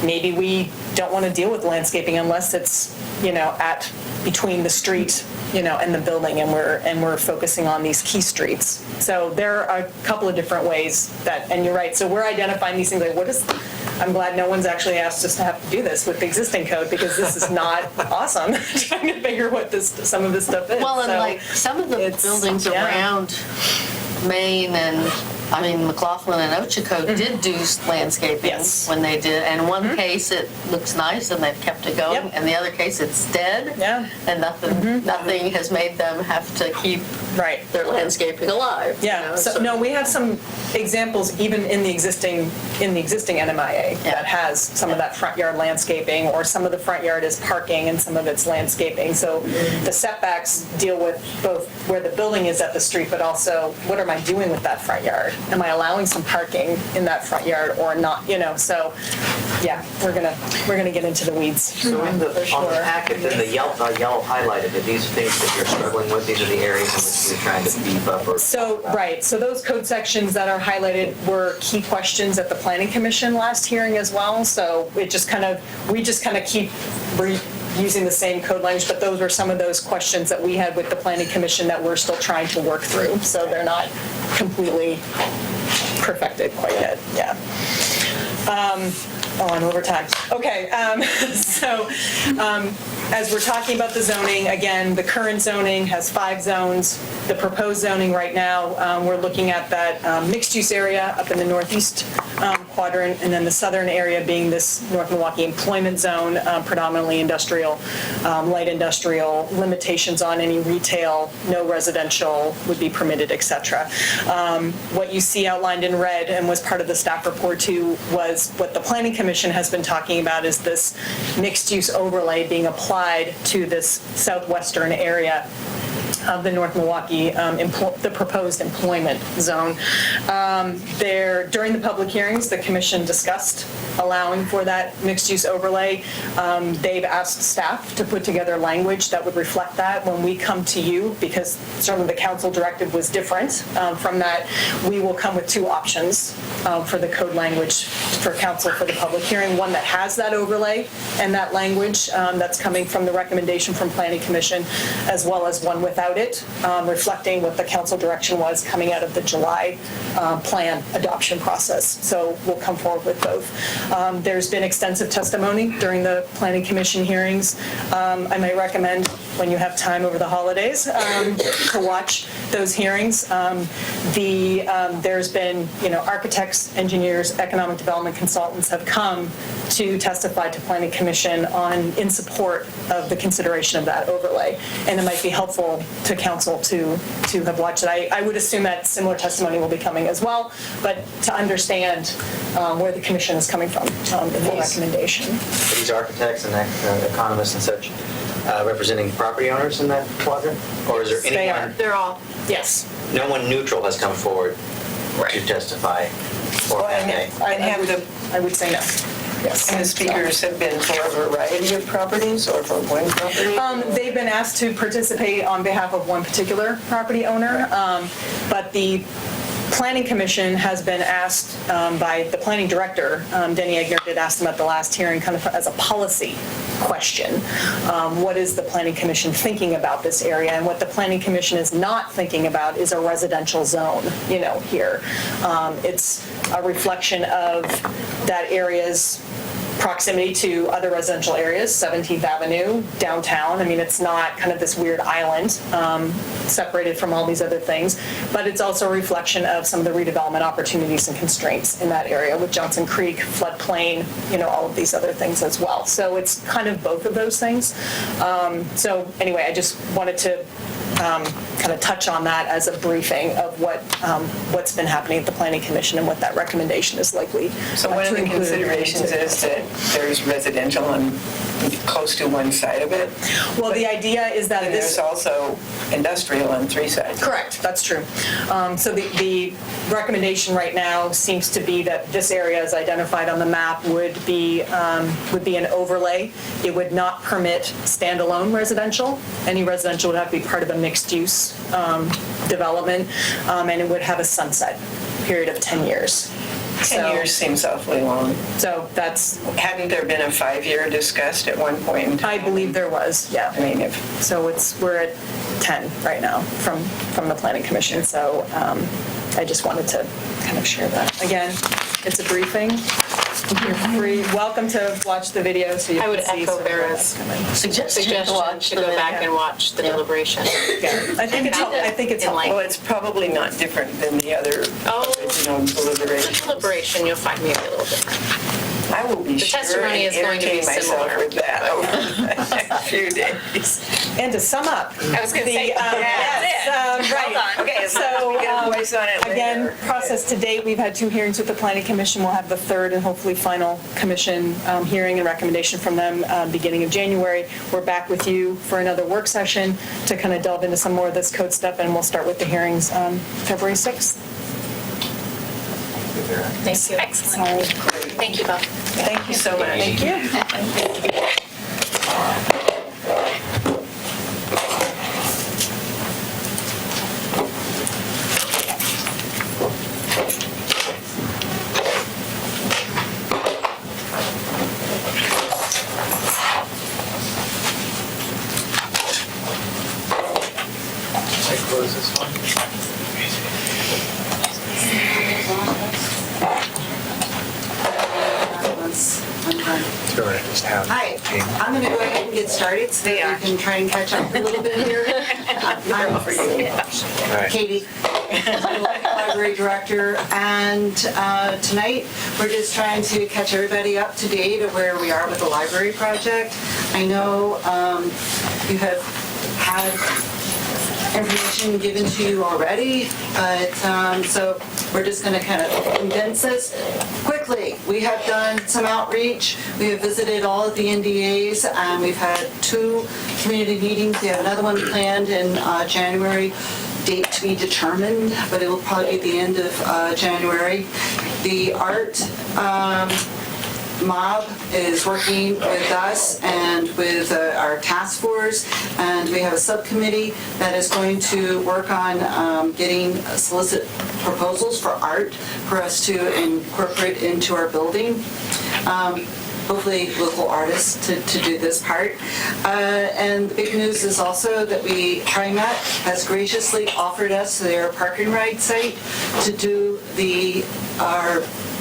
Maybe we don't want to deal with landscaping unless it's, at between the street, and the building, and we're focusing on these key streets. So there are a couple of different ways and you're right. So we're identifying these things like, I'm glad no one's actually asked us to have to do this with the existing code, because this is not awesome, trying to figure what some of this stuff is. Well, and some of the buildings around Maine and, McLaughlin and Ochoco did do landscaping when they did. And in one case, it looks nice and they've kept it going. And the other case, it's dead. Yeah. And nothing has made them have to keep their landscaping alive. Yeah. No, we have some examples even in the existing NMIA that has some of that front yard landscaping, or some of the front yard is parking and some of it's landscaping. So the setbacks deal with both where the building is at the street, but also what am I doing with that front yard? Am I allowing some parking in that front yard or not? So we're gonna get into the weeds. So on the packet, then the yellow highlighted, are these things that you're struggling with? These are the areas in which you're trying to beef up or... So those code sections that are highlighted were key questions at the Planning Commission last hearing as well. So we just kind of keep using the same code language, but those were some of those questions that we had with the Planning Commission that we're still trying to work through. So they're not completely perfected quite yet. Yeah. And overtime. Okay, as we're talking about the zoning, again, the current zoning has 5 zones. The proposed zoning right now, we're looking at that mixed-use area up in the northeast quadrant, and then the southern area being this North Milwaukie employment zone, predominantly industrial, light industrial, limitations on any retail, no residential would be permitted, et cetera. What you see outlined in red and was part of the staff report too was what the Planning Commission has been talking about, is this mixed-use overlay being applied to this southwestern area of the North Milwaukie, the proposed employment zone. During the public hearings, the commission discussed allowing for that mixed-use overlay. They've asked staff to put together language that would reflect that. When we come to you, because certainly the council directive was different from that, we will come with 2 options for the code language for council for the public hearing. One that has that overlay and that language that's coming from the recommendation from Planning Commission, as well as one without it, reflecting what the council direction was coming out of the July plan adoption process. So we'll come forward with both. There's been extensive testimony during the Planning Commission hearings. I might recommend, when you have time over the holidays, to watch those hearings. There's been, architects, engineers, economic development consultants have come to testify to Planning Commission in support of the consideration of that overlay. And it might be helpful to council to have watched it. I would assume that similar testimony will be coming as well, but to understand where the commission is coming from in the recommendation. These architects and economists and such representing property owners in that quadrant? Or is there anyone? They are. They're all. Yes. No one neutral has come forward to testify? I would say no. Yes. And the speakers have been for a variety of properties or for one property? They've been asked to participate on behalf of one particular property owner, but the Planning Commission has been asked by the planning director, Denny Egner did ask them at the last hearing, kind of as a policy question, what is the Planning Commission thinking about this area? And what the Planning Commission is not thinking about is a residential zone, here. It's a reflection of that area's proximity to other residential areas, 17th Avenue, downtown. I mean, it's not kind of this weird island separated from all these other things, but it's also a reflection of some of the redevelopment opportunities and constraints in that area with Johnson Creek, floodplain, all of these other things as well. So it's kind of both of those things. So anyway, I just wanted to kind of touch on that as a briefing of what's been happening at the Planning Commission and what that recommendation is likely So one of the considerations is that there's residential on close to one side of it. Well, the idea is that And this... there's also industrial on three sides. Correct, that's true. So the recommendation right now seems to be that this area as identified on the map would be an overlay. It would not permit standalone residential. Any residential would have to be part of a mixed-use development, and it would have a sunset period of 10 years. 10 years seems awfully long. So that's... Hadn't there been a 5-year discussed at one point in time? I believe there was, yeah. I mean, So we're at 10 right now from the Planning Commission. So I just wanted to kind of share that. Again, it's a briefing. You're welcome to watch the video so you I can would see. echo sort of Vera's what's coming. Suggestion suggestion to go back and watch the deliberation. Yeah, I think it's helpful. well, it's probably not different than the other original The deliberation. deliberation, you'll find me a little different. I will be The sure testimony and is going to be entertain myself similar. with that over the next few days. And to sum up. I was going to say, Yes, right. Hold on. Okay, So, we get a voice on it again, later. process to date, we've had 2 hearings with the Planning Commission. We'll have the 3rd and hopefully final commission hearing and recommendation from them beginning of January. We're back with you for another work session to kind of delve into some more of this code stuff, and we'll start with the hearings February 6th. Thank you. Excellent. Thank you both. Thank you so much. Thank you. Close this one. Just have Hi, I'm going to go ahead and get started so that we can try and catch up a little bit here. I'm Katie, Library Director, and tonight we're just trying to catch everybody up to date of where we are with the library project. I know you have had information given to you already, but so we're just going to kind of condense this quickly. We have done some outreach. We have visited all of the NDAs, and we've had 2 community meetings. We have another one planned in January, date to be determined, but it will probably be at the end of January. The art mob is working with us and with our task force, and we have a subcommittee that is going to work on getting solicit proposals for art for us to incorporate into our building. Hopefully local artists to do this part. And the big news is also that TriMet has graciously offered us their park and ride site to do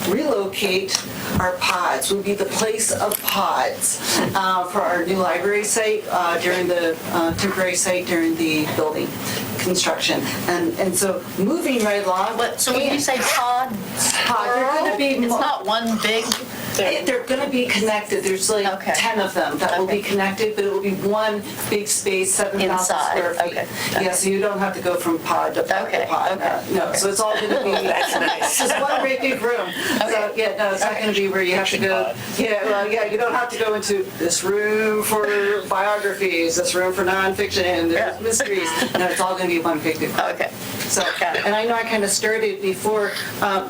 relocate our pods. Will be the place of pods for our new library site during the temporary site during the building construction. And so moving right along. So when you say pod, They're going to be it's not one big. They're going to be connected. There's like 10 of them that will be connected, but it will be one big space, 7,000 square feet. Okay. Yeah, so you don't have to go from pod to pod to pod. No, so it's all going to be that's nice. It's one great big room. So yeah, no, it's not going to be where you have to go. Yeah, well, yeah, you don't have to go into this room for biographies, this room for nonfiction, there's mysteries. No, it's all going to be one big pod. Okay. So, and I know I kind of started before.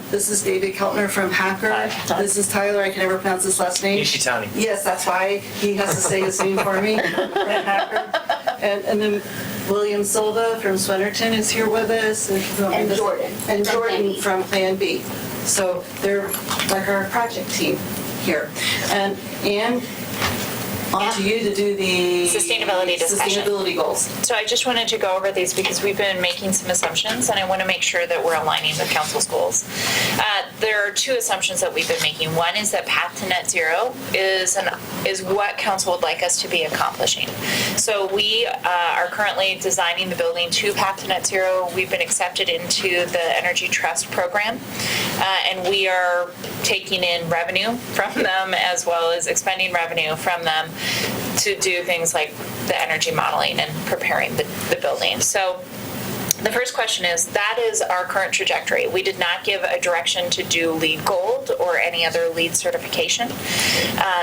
This is David Keltner from Hacker. This is Tyler. I can never pronounce his last name. Nishitani. Yes, that's why he has to say his name for me. Hacker. And then William Silva from Sweaterton is here with us. And Jordan. And from Jordan Plan B. from Plan B. So they're like our project team here. And Anne, on to you to do the Sustainability discussion. Sustainability goals. So I just wanted to go over these because we've been making some assumptions, and I want to make sure that we're aligning with council's goals. There are two assumptions that we've been making. One is that path to net zero is what council would like us to be accomplishing. So we are currently designing the building to path to net zero. We've been accepted into the Energy Trust program, and we are taking in revenue from them as well as expending revenue from them to do things like the energy modeling and preparing the building. So the first question is, that is our current trajectory. We did not give a direction to do LEED Gold or any other LEED certification.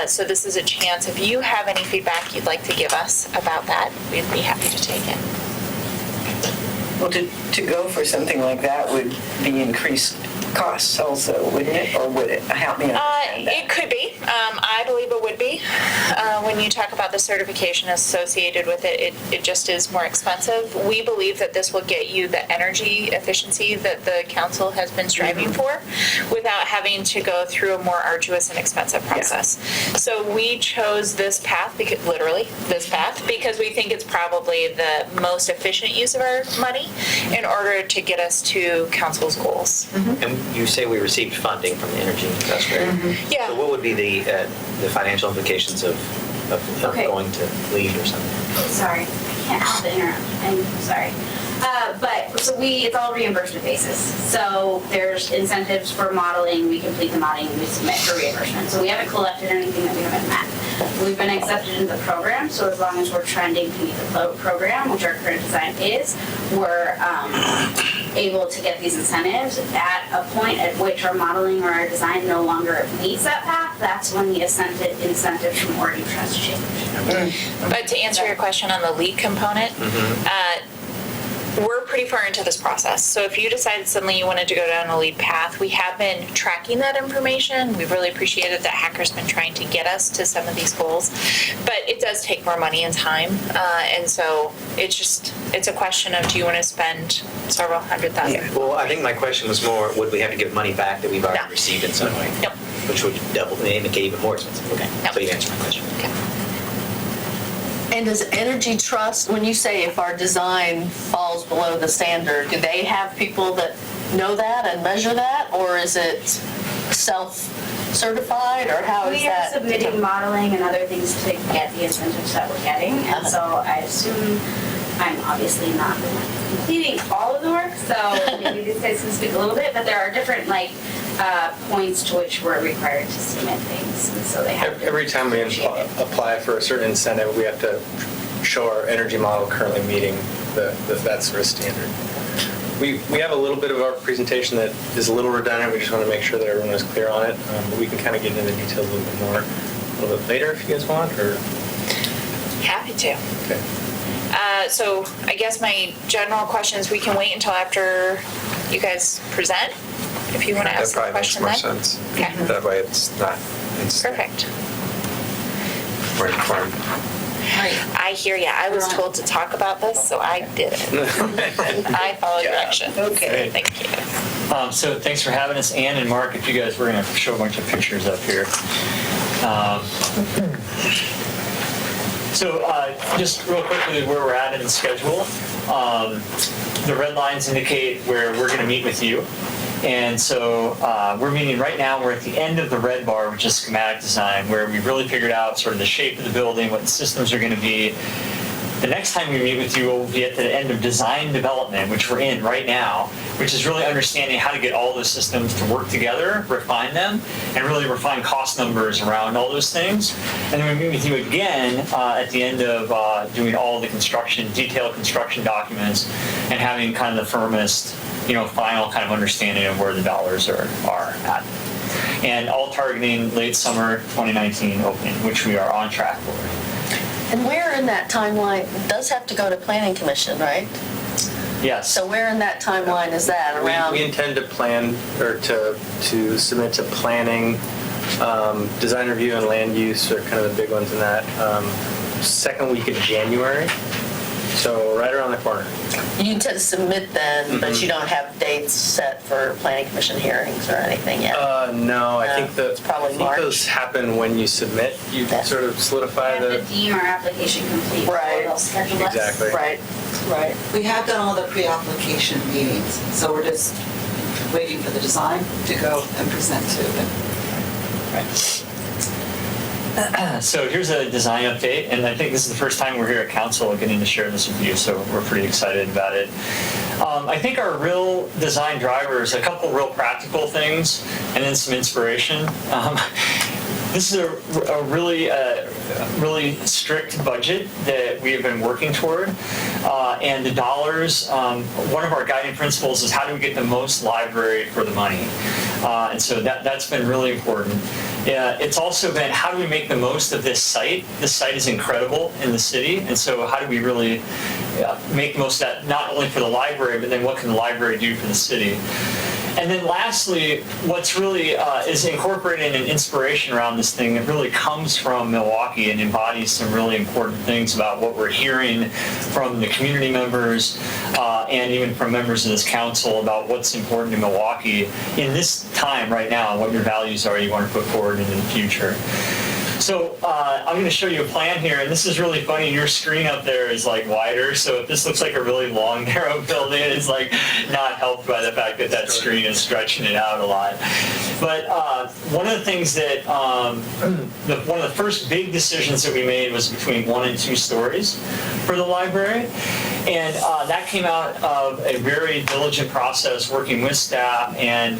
So this is a chance, if you have any feedback you'd like to give us about that, we'd be happy to take it. Well, to go for something like that would be increased costs also, wouldn't it? Or would it? Help me understand that. It could be. I believe it would be. When you talk about the certification associated with it, it just is more expensive. We believe that this will get you the energy efficiency that the council has been striving for without having to go through a more arduous and expensive process. Yeah. So we chose this path, literally this path, because we think it's probably the most efficient use of our money in order to get us to council's goals. Mm-hmm. And you say we received funding from the Energy Trust, right? Mm-hmm. Yeah. So what would be the financial implications of going to LEED or something? Sorry, I can't help it interrupt. I'm sorry. But so it's all reimbursement basis. So there's incentives for modeling. We complete the modeling, we submit for reimbursement. So we haven't collected anything that we haven't met. We've been accepted into the program. So as long as we're trending to meet the program, which our current design is, we're able to get these incentives. At a point at which our modeling or our design no longer meets that path, that's when the incentives from Oregon Trust change. But to answer your question on the LEED component, we're pretty far into this process. So if you decided suddenly you wanted to go down a LEED path, we have been tracking that information. We've really appreciated that Hacker's been trying to get us to some of these goals. But it does take more money and time. And so it's a question of, do you want to spend several $100,000? Yeah. Well, I think my question was more, would we have to give money back that we've already received in some way? Nope. Which would make it even more expensive. Okay. Nope. So you answered my question. Okay. And does Energy Trust, when you say if our design falls below the standard, do they have people that know that and measure that? Or is it self-certified, or how is that? We are submitting modeling and other things to get the incentives that we're getting. And so I assume I'm obviously not completing all of the work, so maybe these guys can speak a little bit, but there are different points to which we're required to submit things. And so they have every time we apply for a certain incentive, we have to show our energy model currently meeting that sort of standard. We have a little bit of our presentation that is a little redundant. We just want to make sure that everyone is clear on it. But we can kind of get into the details a little bit more a little bit later if you guys want. Or Happy to. Okay. So I guess my general questions, we can wait until after you guys present, if you want to ask the question then. That probably makes more sense. Okay. That way it's not. Perfect. We're informed. I hear ya. I was told to talk about this, so I did it. I followed directions. Okay. Thank you. So thanks for having us, Ann and Mark. If you guys, we're going to show a bunch of pictures up here. So just real quickly where we're at in the schedule. The red lines indicate where we're going to meet with you. And so we're meeting right now, we're at the end of the red bar, which is schematic design, where we really figured out sort of the shape of the building, what the systems are going to be. The next time we meet with you, we'll be at the end of design development, which we're in right now, which is really understanding how to get all those systems to work together, refine them, and really refine cost numbers around all those things. And then we meet with you again at the end of doing all the construction, detailed construction documents, and having kind of the firmest, final kind of understanding of where the dollars are at. And all targeting late summer 2019 opening, which we are on track for. And where in that timeline, it does have to go to Planning Commission, right? Yes. So where in that timeline is that around? We intend to plan or to submit to planning, design review, and land use are kind of the big ones in that. Second week of January. So right around the corner. You tend to submit then, but you don't have dates set for planning commission hearings or anything yet? No, I think it's probably March. those happen when you submit. You sort of solidify We have to deem our application complete. Right. They'll schedule us. Exactly. Right, right. We have done all the pre-application meetings, so we're just waiting for the design to go and present to them. So here's a design update, and I think this is the first time we're here at council getting to share this with you, so we're pretty excited about it. I think our real design drivers, a couple real practical things, and then some inspiration. This is a really strict budget that we have been working toward, and the dollars, one of our guiding principles is how do we get the most library for the money? And so that's been really important. It's also been how do we make the most of this site? This site is incredible in the city, and so how do we really make the most of that, not only for the library, but then what can the library do for the city? And then lastly, what's really is incorporating an inspiration around this thing that really comes from Milwaukie and embodies some really important things about what we're hearing from the community members and even from members of this council about what's important in Milwaukie in this time right now and what your values are you want to put forward into the future. So I'm going to show you a plan here, and this is really funny. Your screen up there is like wider, so if this looks like a really long, narrow building, it's like not helped by the fact that that screen is stretching it out a lot. But one of the things that, one of the first big decisions that we made was between 1 and 2 stories for the library. And that came out of a very diligent process working with staff and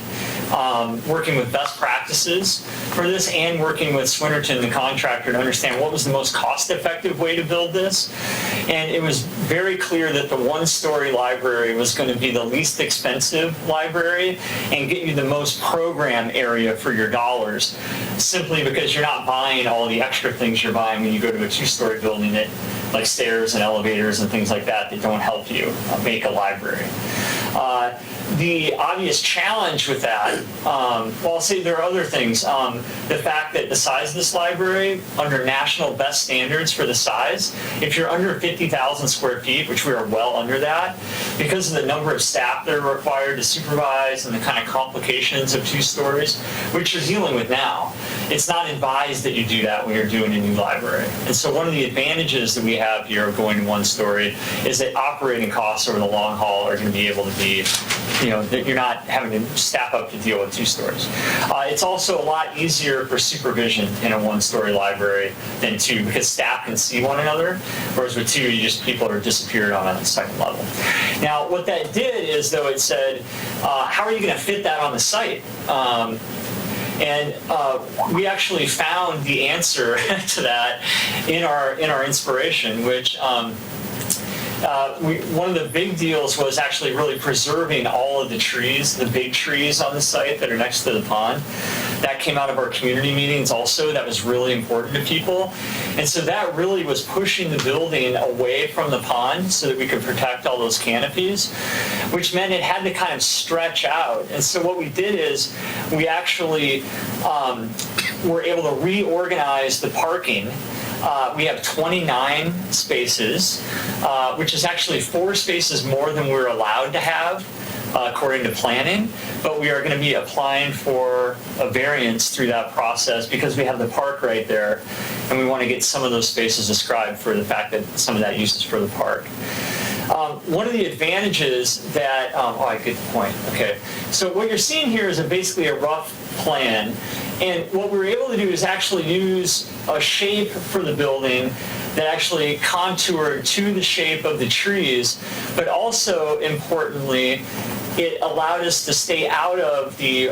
working with best practices for this and working with Swinnerton, the contractor, to understand what was the most cost-effective way to build this. And it was very clear that the 1-story library was going to be the least expensive library and get you the most program area for your dollars, simply because you're not buying all the extra things you're buying when you go to a 2-story building that, like stairs and elevators and things like that don't help you make a library. The obvious challenge with that, well, I'll say there are other things. The fact that the size of this library, under national best standards for the size, if you're under 50,000 square feet, which we are well under that, because of the number of staff that are required to supervise and the kind of complications of 2 stories, which you're dealing with now, it's not advised that you do that when you're doing a new library. And so one of the advantages that we have here of going to 1 story is that operating costs over the long haul are going to be able to be, that you're not having to staff up to deal with 2 stories. It's also a lot easier for supervision in a 1-story library than 2 because staff can see one another, whereas with 2, people are disappeared on a second level. Now, what that did is, though, it said, how are you going to fit that on the site? And we actually found the answer to that in our inspiration, which one of the big deals was actually really preserving all of the trees, the big trees on the site that are next to the pond. That came out of our community meetings also. That was really important to people. And so that really was pushing the building away from the pond so that we could protect all those canopies, which meant it had to kind of stretch out. And so what we did is we actually were able to reorganize the parking. We have 29 spaces, which is actually 4 spaces more than we're allowed to have, according to planning. But we are going to be applying for a variance through that process because we have the park right there, and we want to get some of those spaces ascribed for the fact that some of that use is for the park. One of the advantages that, I get the point. Okay. So what you're seeing here is basically a rough plan. And what we were able to do is actually use a shape for the building that actually contoured to the shape of the trees, but also, importantly, it allowed us to stay out of the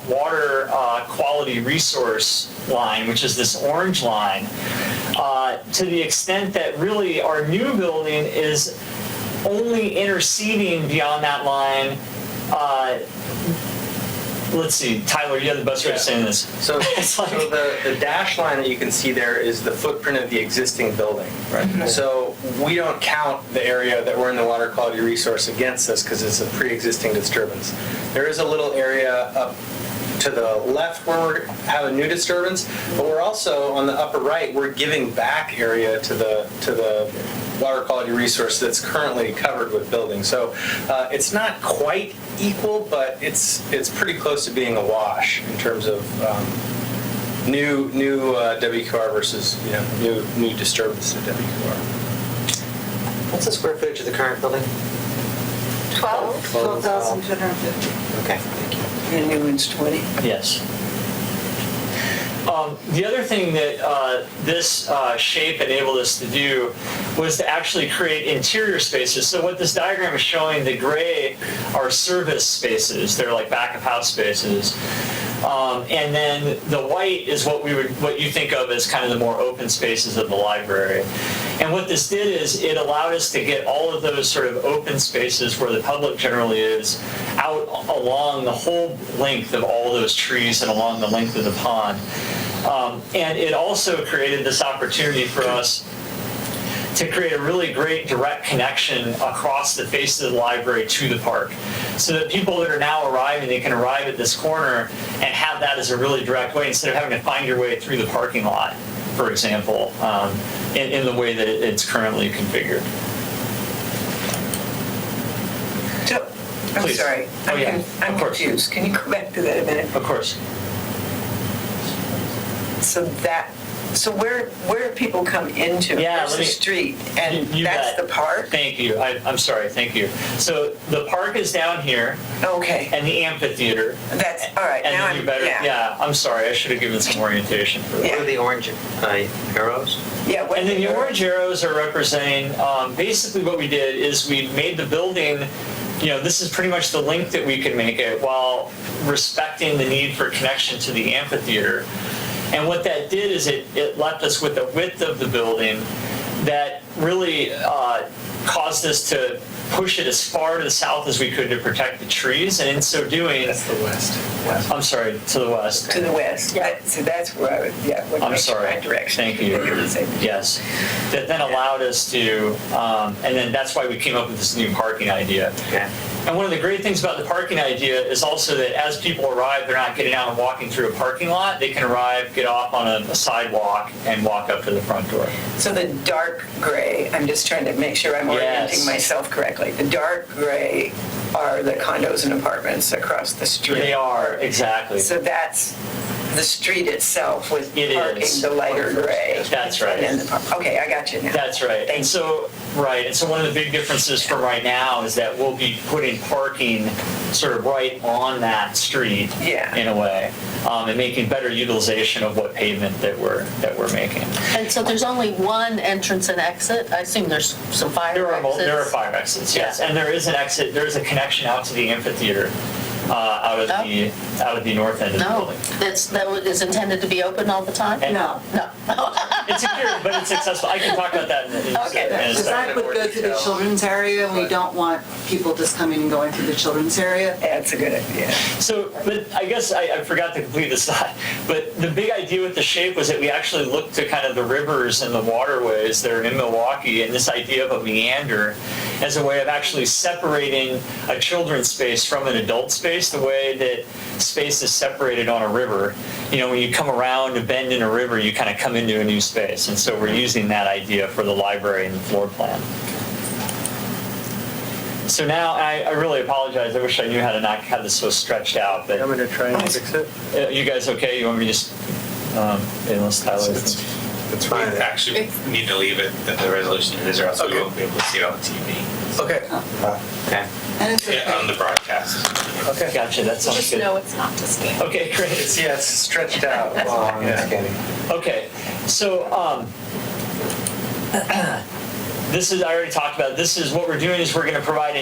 water quality resource line, which is this orange line, to the extent that really our new building is only interceding beyond that line. Let's see, Tyler, you have the best way of saying this. So the dash line that you can see there is the footprint of the existing building. Right. Mm-hmm. So we don't count the area that we're in the water quality resource against us because it's a pre-existing disturbance. There is a little area up to the left where we have a new disturbance, but we're also on the upper right, we're giving back area to the water quality resource that's currently covered with buildings. So it's not quite equal, but it's pretty close to being a wash in terms of new WQR versus new disturbance to WQR. What's the square footage of the current building? 12,250. Okay, thank you. And new one's 20. Yes. The other thing that this shape enabled us to do was to actually create interior spaces. So what this diagram is showing, the gray are service spaces. They're like back of house spaces. And then the white is what you think of as kind of the more open spaces of the library. And what this did is it allowed us to get all of those sort of open spaces where the public generally is out along the whole length of all those trees and along the length of the pond. And it also created this opportunity for us to create a really great direct connection across the face of the library to the park. So that people that are now arriving, they can arrive at this corner and have that as a really direct way instead of having to find your way through the parking lot, for example, in the way that it's currently configured. So, I'm Please. sorry, I'm confused. Can you go back to that a minute? Of course. So where do people come into? Yeah, There's the street, and you that's bet. the park? Thank you. I'm sorry. Thank you. So the park is down here, Okay, and the amphitheater. that's, all right, And now then you better, yeah, I'm sorry. I should have given some orientation for that. What are the orange arrows? Yeah. And then the orange arrows are representing, basically what we did is we made the building, this is pretty much the length that we could make it while respecting the need for connection to the amphitheater. And what that did is it left us with a width of the building that really caused us to push it as far to the south as we could to protect the trees. And in so doing... That's the west. I'm sorry, to the west. To the west. So that's where I would, I'm sorry. right direction. Thank you. Yes. That then allowed us to, and then that's why we came up with this new parking idea. Okay. And one of the great things about the parking idea is also that as people arrive, they're not getting out and walking through a parking lot. They can arrive, get off on a sidewalk, and walk up to the front door. So the dark gray, I'm just trying to make sure I'm orienting myself correctly. The dark gray are the condos and apartments across the street. They are, exactly. So that's the street itself with It parking is. the lighter gray. That's right. And then okay, I got you now. That's right. And so one of the big differences from right now is that we'll be putting parking sort of right on that street in a way, and making better utilization of what pavement that we're making. And so there's only one entrance and exit? I assume there's some fire exits? There are fire exits, yes. And there is an exit, there is a connection out to the amphitheater out of the north end of the building. That is intended to be open all the time? No. It's secure, but it's accessible. I can talk about that in a second. Because that would go through the children's area, and we don't want people just coming and going through the children's area. That's a good idea. So, but I guess I forgot to complete this thought. But the big idea with the shape was that we actually looked to kind of the rivers and the waterways that are in Milwaukie, and this idea of a meander as a way of actually separating a children's space from an adult space, the way that space is separated on a river. When you come around a bend in a river, you kind of come into a new space. And so we're using that idea for the library and the floor plan. So now, I really apologize. I wish I knew how to not have this so stretched out. But I'm going to try and fix it. You guys okay? You want me to just, unless Tyler... That's fine. We actually need to leave it at the resolution it is, or else we won't be able to see it on the TV. Okay. Okay. And it's okay. On the broadcast. Okay. Gotcha, that sounds Just good. know it's not to scale. Okay, great. It's stretched out. Okay, so this is, I already talked about, this is what we're doing is we're going to provide,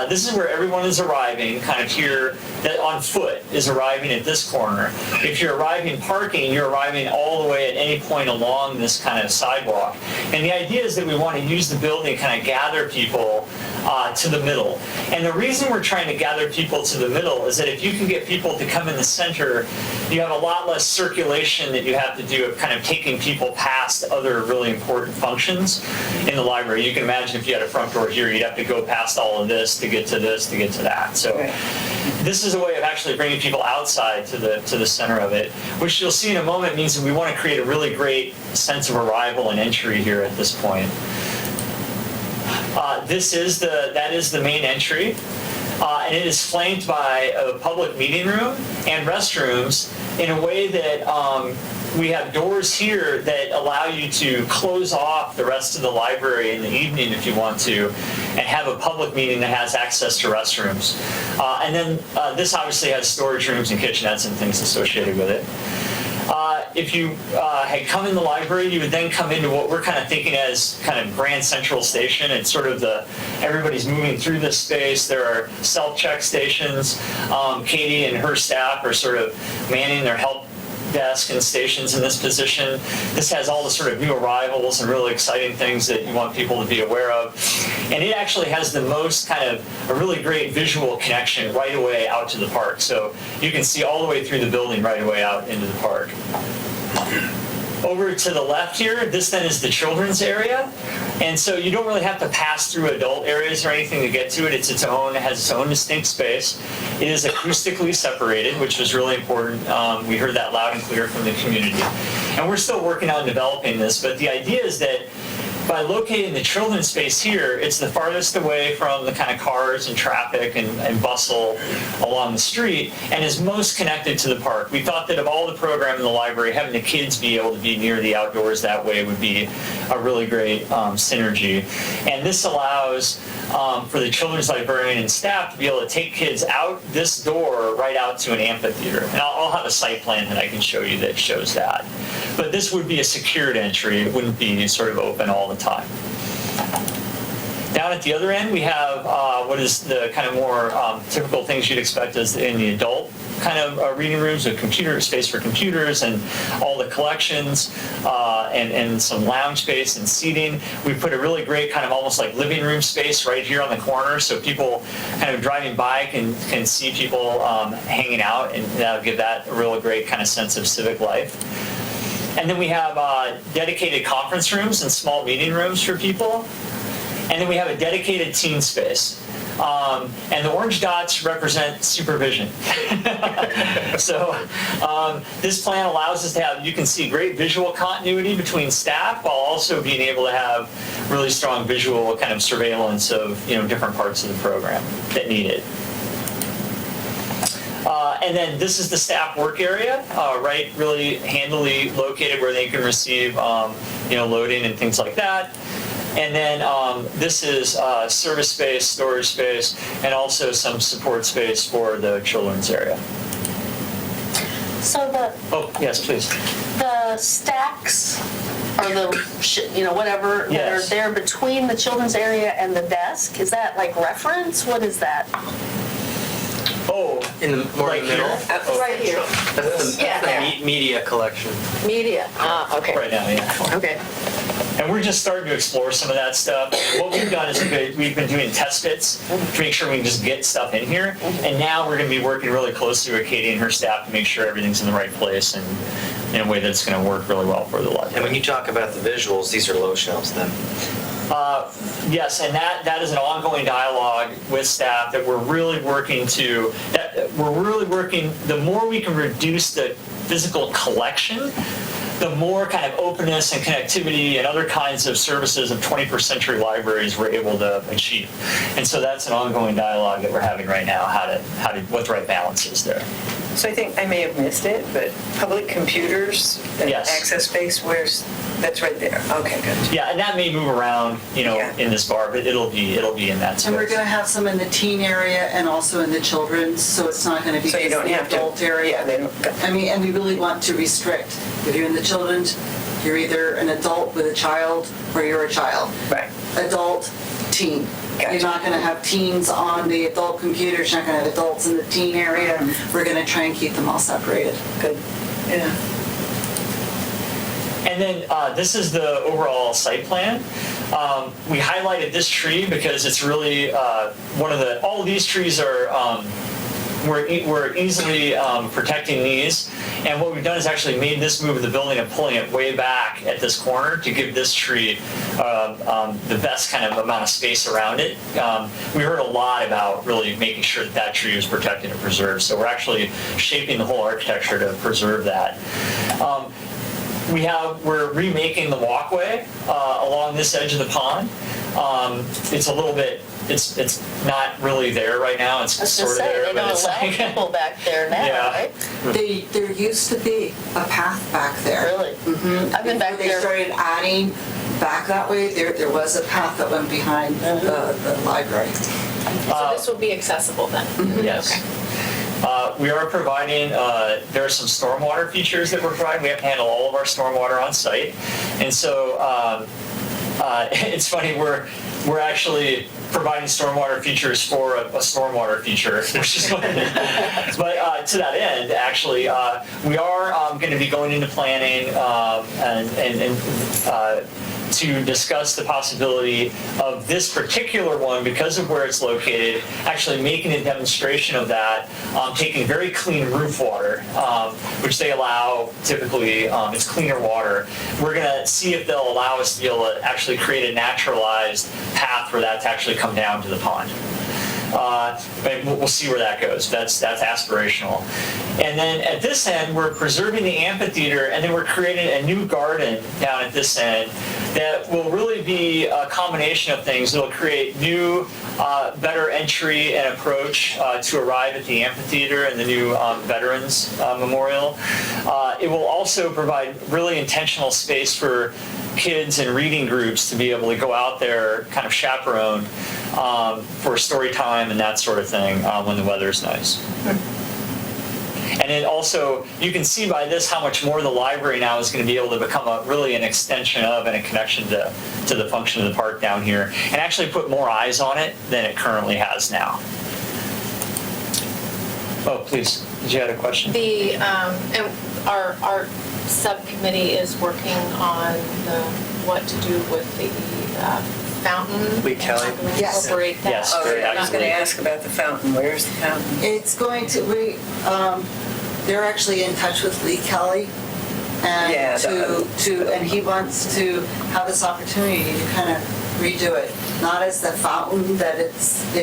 this is where everyone is arriving, kind of here, that on foot is arriving at this corner. If you're arriving parking, you're arriving all the way at any point along this kind of sidewalk. And the idea is that we want to use the building to kind of gather people to the middle. And the reason we're trying to gather people to the middle is that if you can get people to come in the center, you have a lot less circulation that you have to do of kind of taking people past other really important functions in the library. You can imagine if you had a front door here, you'd have to go past all of this to get to this, to get to that. So this is a way of actually bringing people outside to the center of it, which you'll see in a moment means that we want to create a really great sense of arrival and entry here at this point. That is the main entry, and it is flanked by a public meeting room and restrooms in a way that we have doors here that allow you to close off the rest of the library in the evening if you want to, and have a public meeting that has access to restrooms. And then this obviously has storage rooms and kitchenettes and things associated with it. If you had come in the library, you would then come into what we're kind of thinking as kind of Grand Central Station. It's sort of everybody's moving through this space. There are self-check stations. Katie and her staff are sort of manning their help desk and stations in this position. This has all the sort of new arrivals and really exciting things that you want people to be aware of. And it actually has the most kind of a really great visual connection right away out to the park. So you can see all the way through the building right away out into the park. Over to the left here, this then is the children's area. And so you don't really have to pass through adult areas or anything to get to it. It has its own distinct space. It is acoustically separated, which was really important. We heard that loud and clear from the community. And we're still working on developing this, but the idea is that by locating the children's space here, it's the farthest away from the kind of cars and traffic and bustle along the street, and is most connected to the park. We thought that of all the program in the library, having the kids be able to be near the outdoors that way would be a really great synergy. And this allows for the children's librarian and staff to be able to take kids out this door right out to an amphitheater. And I'll have a site plan that I can show you that shows that. But this would be a secured entry. It wouldn't be sort of open all the time. Down at the other end, we have what is the kind of more typical things you'd expect as in the adult kind of reading rooms with computer space for computers and all the collections and some lounge space and seating. We put a really great kind of almost like living room space right here on the corner, so people kind of driving by can see people hanging out, and that'll give that a real great kind of sense of civic life. And then we have dedicated conference rooms and small meeting rooms for people. And then we have a dedicated teen space. And the orange dots represent supervision. So this plan allows us to have, you can see great visual continuity between staff while also being able to have really strong visual kind of surveillance of different parts of the program that need it. And then this is the staff work area, right, really handily located where they can receive, loading and things like that. And then this is service space, storage space, and also some support space for the children's area. So Oh, yes, please. the stacks or whatever that are there between the children's area and the desk, is that like reference? What is that? Oh, In the more in the middle? Right here. That's the media collection. Media. Okay. right now, yeah. Okay. And we're just starting to explore some of that stuff. What we've done is we've been doing test bits to make sure we can just get stuff in here. And now we're going to be working really closely with Katie and her staff to make sure everything's in the right place and in a way that's going to work really well for the library. And when you talk about the visuals, these are low shelves then? Yes, and that is an ongoing dialogue with staff that we're really working the more we can reduce the physical collection, the more kind of openness and connectivity and other kinds of services of 21st century libraries we're able to achieve. And so that's an ongoing dialogue that we're having right now, what the right balance is there. So I think I may have missed it, but public computers and Yes. access space, that's right there. Okay, good. Yeah, and that may move around, in this bar, but it'll be in that space. And we're going to have some in the teen area and also in the children's, so it's not going to be So you just don't the have to. adult area. Yeah, they don't. I mean, and we really want to restrict. If you're in the children's, you're either an adult with a child or you're a child. Right. Adult, teen. Gotcha. You're not going to have teens on the adult computers, you're not going to have adults in the teen area. We're going to try and keep them all separated. Good. Yeah. And then this is the overall site plan. We highlighted this tree because it's really all of these trees are we're easily protecting these. And what we've done is actually made this move of the building and pulling it way back at this corner to give this tree the best kind of amount of space around it. We heard a lot about really making sure that that tree was protected and preserved. So we're actually shaping the whole architecture to preserve that. We're remaking the walkway along this edge of the pond. It's a little bit, it's not really there right now. It's sort of there. They don't allow people back there now, right? There used to be a path back there. Really? Mm-hmm. I've been back They there. started adding back that way. There was a path that went behind the library. So this will be accessible then? Yes. We are providing, there are some stormwater features that we're providing. We have to handle all of our stormwater on site. And so it's funny, we're actually providing stormwater features for a stormwater feature, which is what it is. But to that end, actually, we are going to be going into planning and to discuss the possibility of this particular one, because of where it's located, actually making a demonstration of that, taking very clean roof water, which they allow typically, it's cleaner water. We're going to see if they'll allow us to be able to actually create a naturalized path for that to actually come down to the pond. But we'll see where that goes. That's aspirational. And then at this end, we're preserving the amphitheater, and then we're creating a new garden down at this end that will really be a combination of things. It'll create new, better entry and approach to arrive at the amphitheater and the new Veterans Memorial. It will also provide really intentional space for kids and reading groups to be able to go out there kind of chaperoned for story time and that sort of thing when the weather's nice. And then also, you can see by this how much more the library now is going to be able to become really an extension of and a connection to the function of the park down here, and actually put more eyes on it than it currently has now. Oh, please, did you have a question? And our subcommittee is working on what to do with the fountain. Lee Kelly? And how to Yes. incorporate that. Yes. Oh, yeah, I was going to ask about the fountain. Where's the fountain? It's going to, they're actually in touch with Lee Kelly, and and he wants to have this opportunity to kind of redo it, not as the fountain that it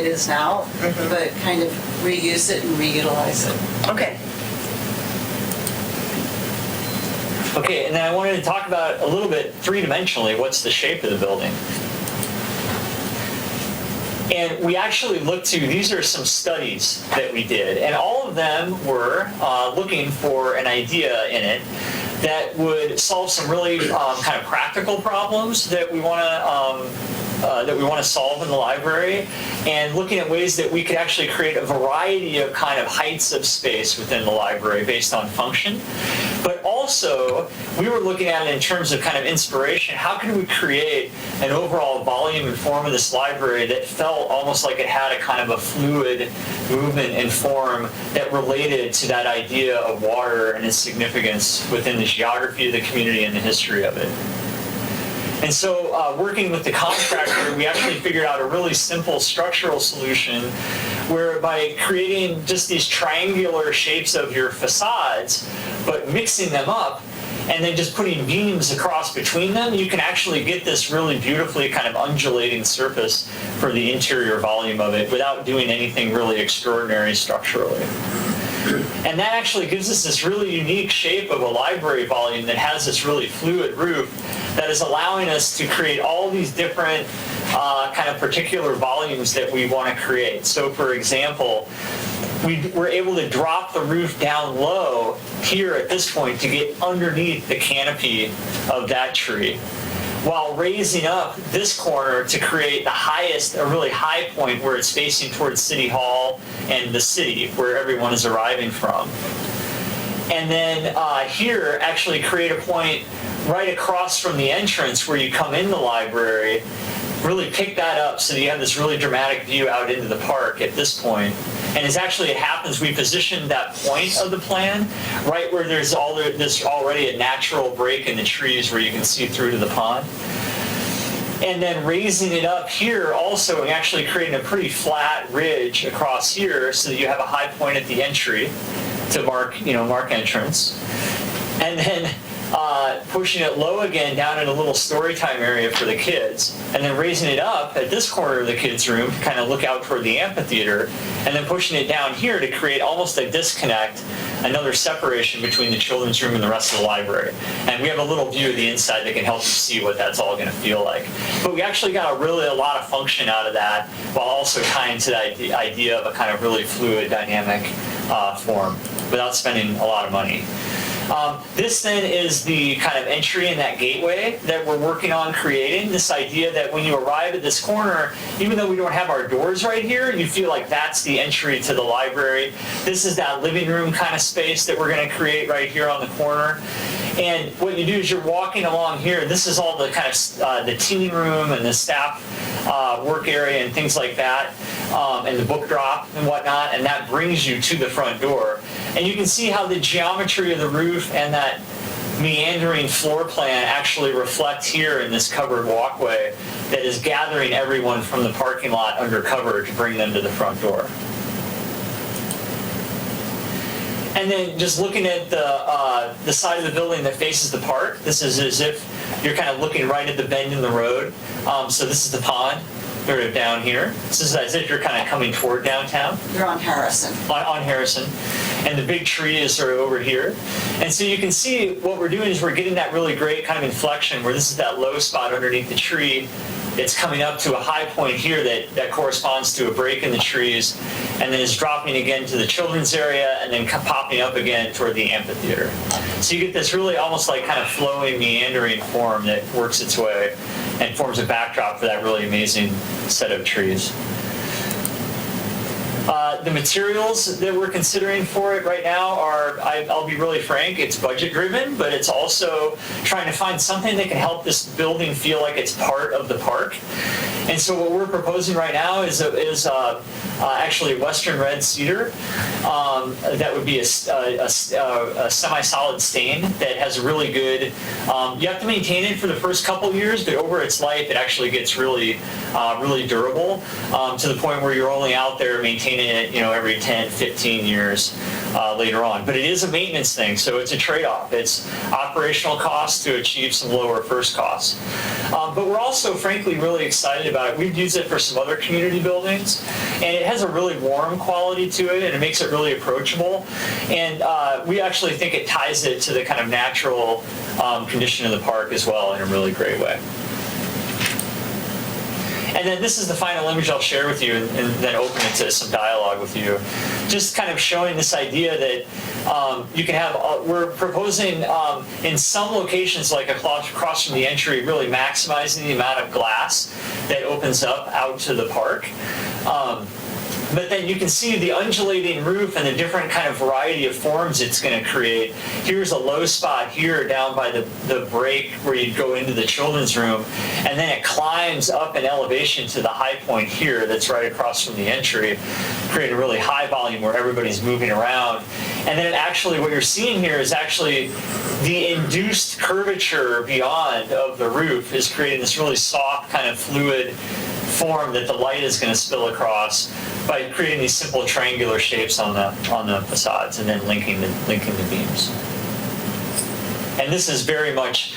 is now, but kind of reuse it and reutilize it. Okay. Okay, and then I wanted to talk about a little bit three-dimensionally, what's the shape of the building? And we actually looked to, these are some studies that we did, and all of them were looking for an idea in it that would solve some really kind of practical problems that we want to solve in the library, and looking at ways that we could actually create a variety of kind of heights of space within the library based on function. But also, we were looking at it in terms of kind of inspiration. How can we create an overall volume and form of this library that felt almost like it had a kind of a fluid movement and form that related to that idea of water and its significance within the geography of the community and the history of it? And so working with the contractor, we actually figured out a really simple structural solution where by creating just these triangular shapes of your facades, but mixing them up, and then just putting beams across between them, you can actually get this really beautifully kind of undulating surface for the interior volume of it without doing anything really extraordinary structurally. And that actually gives us this really unique shape of a library volume that has this really fluid roof that is allowing us to create all these different kind of particular volumes that we want to create. So for example, we were able to drop the roof down low here at this point to get underneath the canopy of that tree, while raising up this corner to create the highest, a really high point where it's facing towards City Hall and the city where everyone is arriving from. And then here actually create a point right across from the entrance where you come in the library, really pick that up so that you have this really dramatic view out into the park at this point. And as actually it happens, we positioned that point of the plan right where there's already a natural break in the trees where you can see through to the pond. and then raising it up here also, and actually creating a pretty flat ridge across here so that you have a high point at the entry to mark entrance. And then pushing it low again down in a little story time area for the kids, and then raising it up at this corner of the kids' room to kind of look out toward the amphitheater, and then pushing it down here to create almost a disconnect, another separation between the children's room and the rest of the library. And we have a little view of the inside that can help you see what that's all going to feel like. But we actually got a lot of function out of that, while also tying to the idea of a kind of really fluid, dynamic form without spending a lot of money. This then is the kind of entry in that gateway that we're working on creating, this idea that when you arrive at this corner, even though we don't have our doors right here, you feel like that's the entry to the library. This is that living room kind of space that we're going to create right here on the corner. And what you do is you're walking along here. This is all the kind of the teen room and the staff work area and things like that, and the book drop and whatnot, and that brings you to the front door. And you can see how the geometry of the roof and that meandering floor plan actually reflect here in this covered walkway that is gathering everyone from the parking lot under cover to bring them to the front door. And then just looking at the side of the building that faces the park, this is as if you're kind of looking right at the bend in the road. So this is the pond, sort of down here. This is as if you're kind of coming toward downtown. You're on Harrison. On Harrison. And the big tree is sort of over here. And so you can see what we're doing is we're getting that really great kind of inflection where this is that low spot underneath the tree. It's coming up to a high point here that corresponds to a break in the trees, and then is dropping again to the children's area, and then popping up again toward the amphitheater. So you get this really almost like kind of flowing, meandering form that works its way and forms a backdrop for that really amazing set of trees. The materials that we're considering for it right now are, I'll be really frank, it's budget driven, but it's also trying to find something that can help this building feel like it's part of the park. And so what we're proposing right now is actually Western red cedar. That would be a semi-solid stain that has a really good, you have to maintain it for the first couple years, but over its life it actually gets really durable, to the point where you're only out there maintaining it every 10, 15 years later on. But it is a maintenance thing, so it's a trade-off. It's operational costs to achieve some lower first costs. But we're also, frankly, really excited about it. We've used it for some other community buildings, and it has a really warm quality to it, and it makes it really approachable. And we actually think it ties it to the kind of natural condition of the park as well in a really great way. And then this is the final image I'll share with you, and then open it to some dialogue with you. Just kind of showing this idea that you can have, we're proposing in some locations, like across from the entry, really maximizing the amount of glass that opens up out to the park. But then you can see the undulating roof and the different kind of variety of forms it's going to create. Here's a low spot here down by the break where you go into the children's room, and then it climbs up in elevation to the high point here that's right across from the entry, creating a really high volume where everybody's moving around. And then actually what you're seeing here is actually the induced curvature beyond of the roof is creating this really soft kind of fluid form that the light is going to spill across by creating these simple triangular shapes on the facades and then linking the beams. And this is very much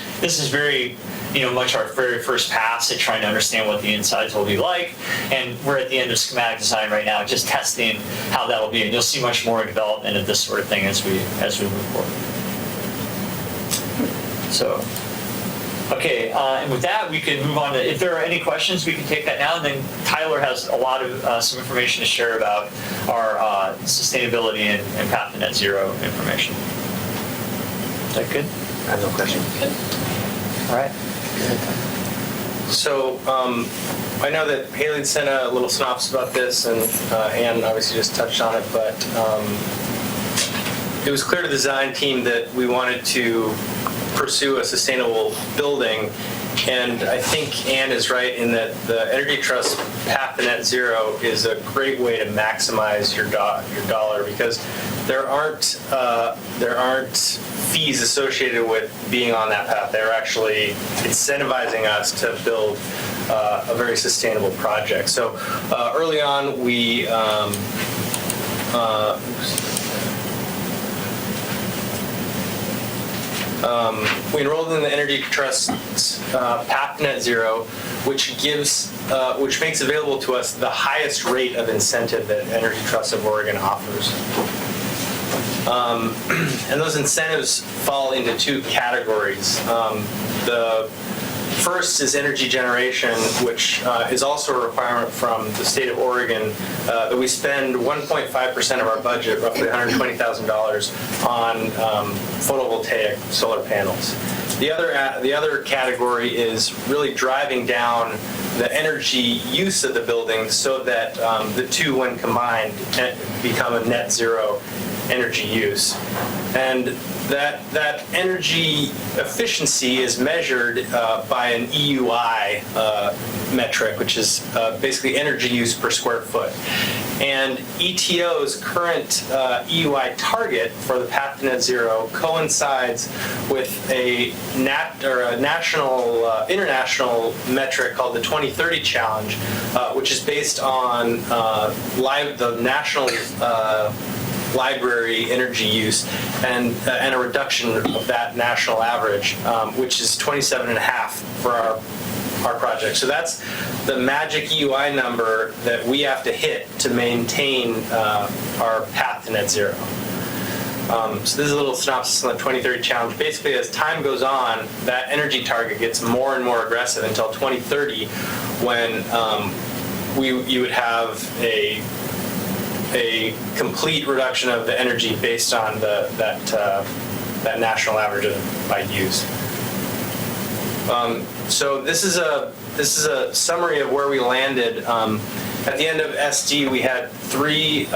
our very first pass at trying to understand what the insides will be like. And we're at the end of schematic design right now, just testing how that'll be. And you'll see much more development of this sort of thing as we move forward. So. Okay, and with that, we can move on to, if there are any questions, we can take that now, and then Tyler has a lot of some information to share about our sustainability and path to net zero information. Is that good? I have no question. Good. All right. So I know that Haley sent a little synopsis about this, and Anne obviously just touched on it, but it was clear to the design team that we wanted to pursue a sustainable building. And I think Ann is right in that the Energy Trust path to net zero is a great way to maximize your dollar, because there aren't fees associated with being on that path. They're actually incentivizing us to build a very sustainable project. So early on, we enrolled in the Energy Trust's path to net zero, which makes available to us the highest rate of incentive that Energy Trust of Oregon offers. And those incentives fall into two categories. The first is energy generation, which is also a requirement from the state of Oregon that we spend 1.5% of our budget, roughly $120,000, on photovoltaic solar panels. The other category is really driving down the energy use of the building so that the two, when combined, become a net zero energy use. And that energy efficiency is measured by an EUI metric, which is basically energy use per square foot. And ETO's current EUI target for the path to net zero coincides with a international metric called the 2030 Challenge, which is based on the national library energy use and a reduction of that national average, which is 27.5 for our project. So that's the magic EUI number that we have to hit to maintain our path to net zero. So this is a little synopsis on the 2030 Challenge. Basically, as time goes on, that energy target gets more and more aggressive until 2030, when you would have a complete reduction of the energy based on that national average by use. So this is a summary of where we landed. At the end of SD, we had three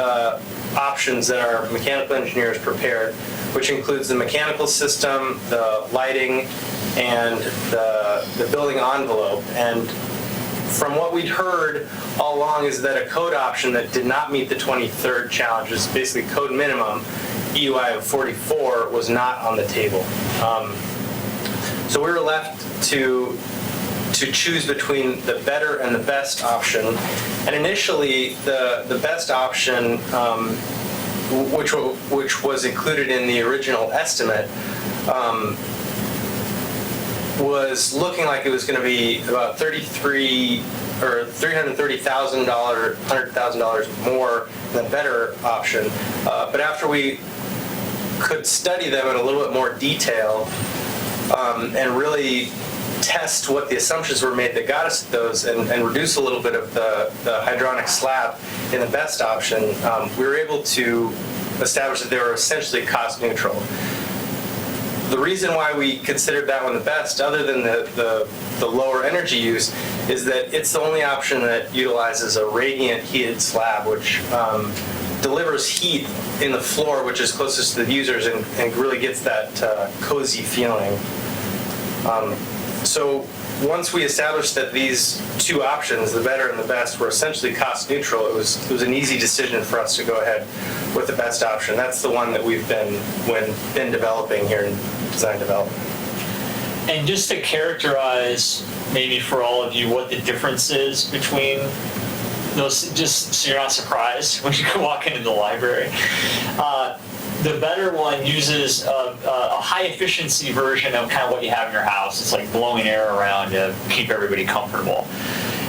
options that our mechanical engineers prepared, which includes the mechanical system, the lighting, and the building envelope. And from what we'd heard all along is that a code option that did not meet the 23rd challenge, was basically code minimum, EUI of 44, was not on the table. So we were left to choose between the better and the best option. And initially, the best option, which was included in the original estimate, was looking like it was going to be about $100,000 more than the better option. But after we could study them in a little bit more detail and really test what the assumptions were made that got us to those, and reduce a little bit of the hydronic slab in the best option, we were able to establish that they were essentially cost neutral. The reason why we considered that one the best, other than the lower energy use, is that it's the only option that utilizes a radiant heated slab, which delivers heat in the floor, which is closest to the users, and really gets that cozy feeling. So once we established that these two options, the better and the best, were essentially cost neutral, it was an easy decision for us to go ahead with the best option. That's the one that we've been developing here in design development. And just to characterize, maybe for all of you, what the difference is between those, just so you're not surprised when you walk into the library. The better one uses a high efficiency version of kind of what you have in your house. It's like blowing air around to keep everybody comfortable.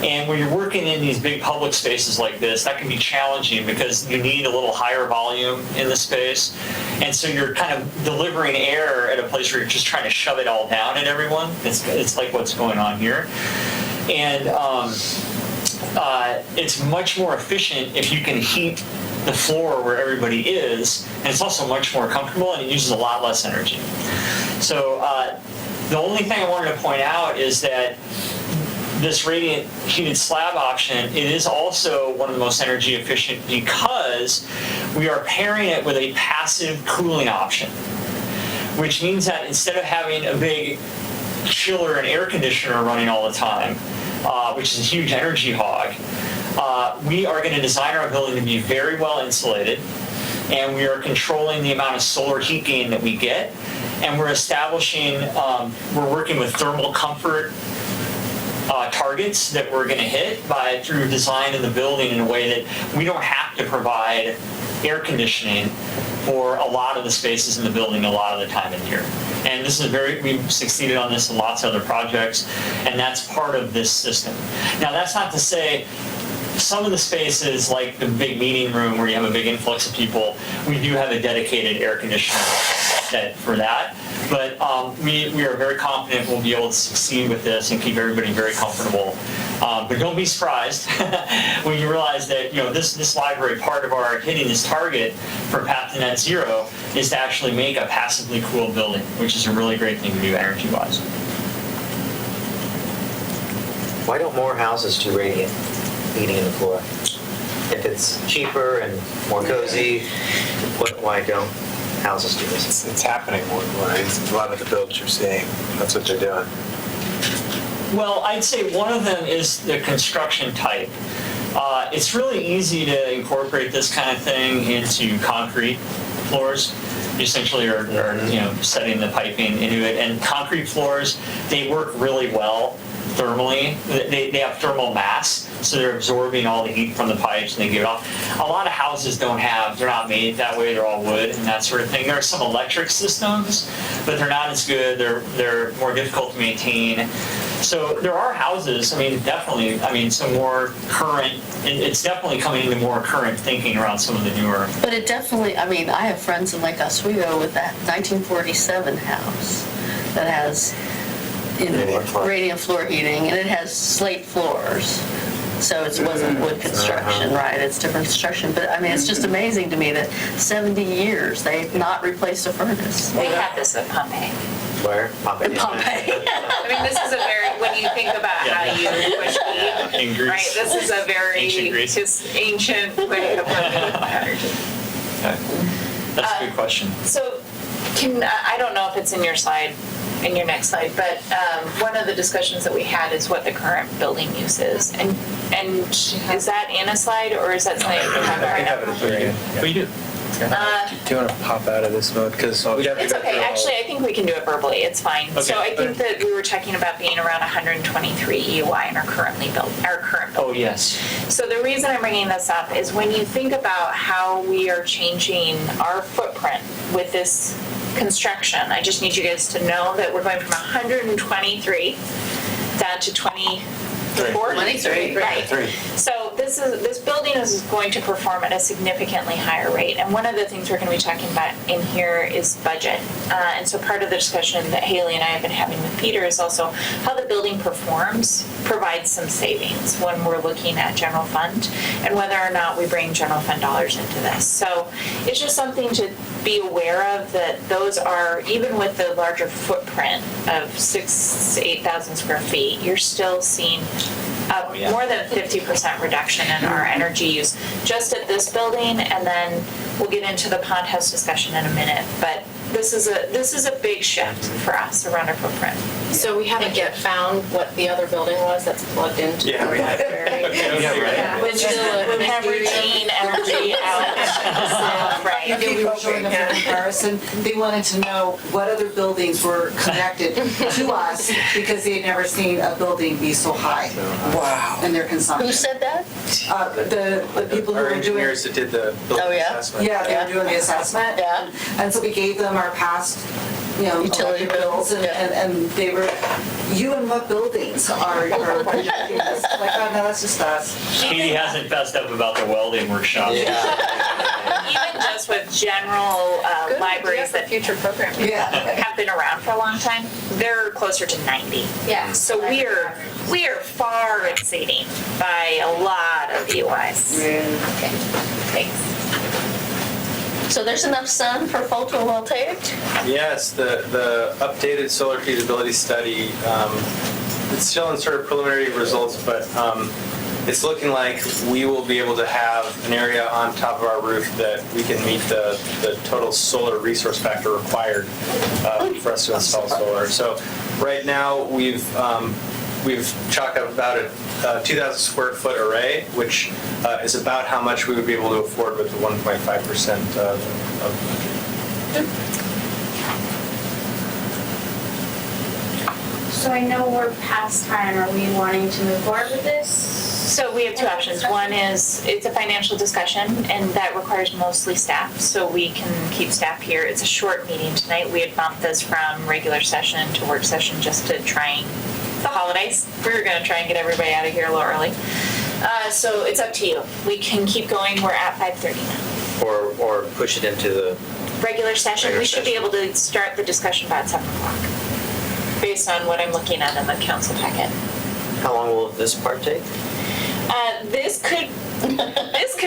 And when you're working in these big public spaces like this, that can be challenging because you need a little higher volume in the space. And so you're kind of delivering air at a place where you're just trying to shove it all down at everyone. It's like what's going on here. And it's much more efficient if you can heat the floor where everybody is, and it's also much more comfortable, and it uses a lot less energy. So the only thing I wanted to point out is that this radiant heated slab option, it is also one of the most energy efficient because we are pairing it with a passive cooling option, which means that instead of having a big chiller and air conditioner running all the time, which is a huge energy hog, we are going to design our building to be very well insulated, and we are controlling the amount of solar heat gain that we get, and we're establishing, we're working with thermal comfort targets that we're going to hit through design in the building in a way that we don't have to provide air conditioning for a lot of the spaces in the building a lot of the time of year. And this is we've succeeded on this in lots of other projects, and that's part of this system. Now, that's not to say some of the spaces, like the big meeting room where you have a big influx of people, we do have a dedicated air conditioner for that. But we are very confident we'll be able to succeed with this and keep everybody very comfortable. But don't be surprised when you realize that this library, part of our hitting this target for Path to Net Zero is to actually make a passively cooled building, which is a really great thing to do energy-wise. Why don't more houses do radiant heating in the floor? If it's cheaper and more cozy, why don't houses do this? It's happening more and more. It's a lot of the builds you're seeing. That's what they're doing. Well, I'd say one of them is the construction type. It's really easy to incorporate this kind of thing into concrete floors. You essentially are setting the piping into it. And concrete floors, they work really well thermally. They have thermal mass, so they're absorbing all the heat from the pipes and they give it off. A lot of houses they're not made that way. They're all wood and that sort of thing. There are some electric systems, but they're not as good. They're more difficult to maintain. So there are houses, some more current, it's definitely coming into more current thinking around some of the newer. But it definitely, I have friends in Lake Oswego with that 1947 house that has radiant floor heating, and it has slate floors. So it wasn't wood construction, right? It's different construction. But it's just amazing to me that 70 years they've not replaced a furnace. We have this at Pompeii. Where? Pompeii. This is when you think about how you push heat, in Greece. right? This is a very ancient way to put energy. Okay. That's a good question. So, I don't know if it's in your next slide, but one of the discussions that we had is what the current building use is, and is that in a slide or is that something we have right now? We do. Do you want to pop out of this mode? Because we'd have to It's go okay. through all- Actually, I think we can do it verbally. It's fine. Okay. So I think that we were talking about being around 123 EUI in our current building. Oh, yes. So the reason I'm bringing this up is when you think about how we are changing our footprint with this construction, I just need you guys to know that we're going from 123 down to 24. 23. Right. So this building is going to perform at a significantly higher rate. And one of the things we're going to be talking about in here is budget. And so part of the discussion that Haley and I have been having with Peter is also how the building provides some savings when we're looking at general fund and whether or not we bring general fund dollars into this. So it's just something to be aware of, that those are, even with the larger footprint of 6,000 to 8,000 square feet, you're still seeing more than 50% reduction in our energy use just at this building, and then we'll get into the pond house discussion in a minute. But this is a big shift for us around our footprint. So we haven't yet found what the other building was that's plugged into the library. Which is we have routine energy out. Right. We were showing them for comparison. They wanted to know what other buildings were connected to us because they had never seen a building be so high. Wow. In their consumption. Who said that? The people who Our were doing. engineers that did the building assessment. Yeah, they were doing the assessment. Yeah. And so we gave them our past, Utility electric bills, and they were, you and what buildings are doing this? Like, oh, no, that's just us. Katie hasn't fessed up about the welding workshop. Even just with general libraries that future program. have been around for a long time, they're closer to 90. Yeah. So we are far exceeding by a lot of EUIs. Okay. Thanks. So there's enough sun for photovoltaic? Yes, the updated solar feasibility study, it's still in sort of preliminary results, but it's looking like we will be able to have an area on top of our roof that we can meet the total solar resource factor required for us to install solar. So right now we've chalked up about a 2,000 square foot array, which is about how much we would be able to afford with the 1.5% of So I know we're past time. Are we wanting to move forward with this? So we have two options. One is it's a financial discussion, and that requires mostly staff, so we can keep staff here. It's a short meeting tonight. We had bumped this from regular session to work session just to try and, the holidays, we were going to try and get everybody out of here a little early. So it's up to you. We can keep going. We're at 5:30 now. Or push it into the Regular session, Regular we should be able to start the discussion about 7 o'clock, based on what I'm looking at in the council packet. How long will this part take? This could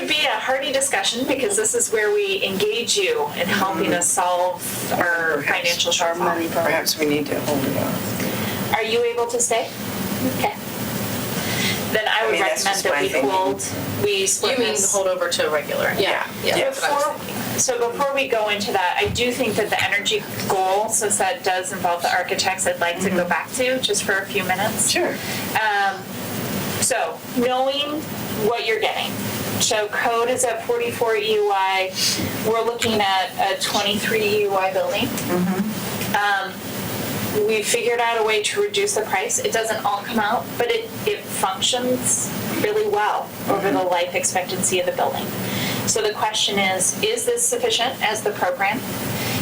be a hearty discussion, because this is where we engage you in helping us solve our financial shortfall. Perhaps we need to hold it off. Are you able to stay? Okay. Then I would that's recommend just that my we thinking. split You mean this. hold over to regular? Yeah. That's what I was thinking. Before we go into that, I do think that the energy goal, since that does involve the architects, I'd like to go back to just for a few minutes. Sure. So knowing what you're getting. So code is at 44 EUI. We're looking at a 23 EUI building. We figured out a way to reduce the price. It doesn't all come out, but it functions really well over the life expectancy of the building. So the question is this sufficient as the program?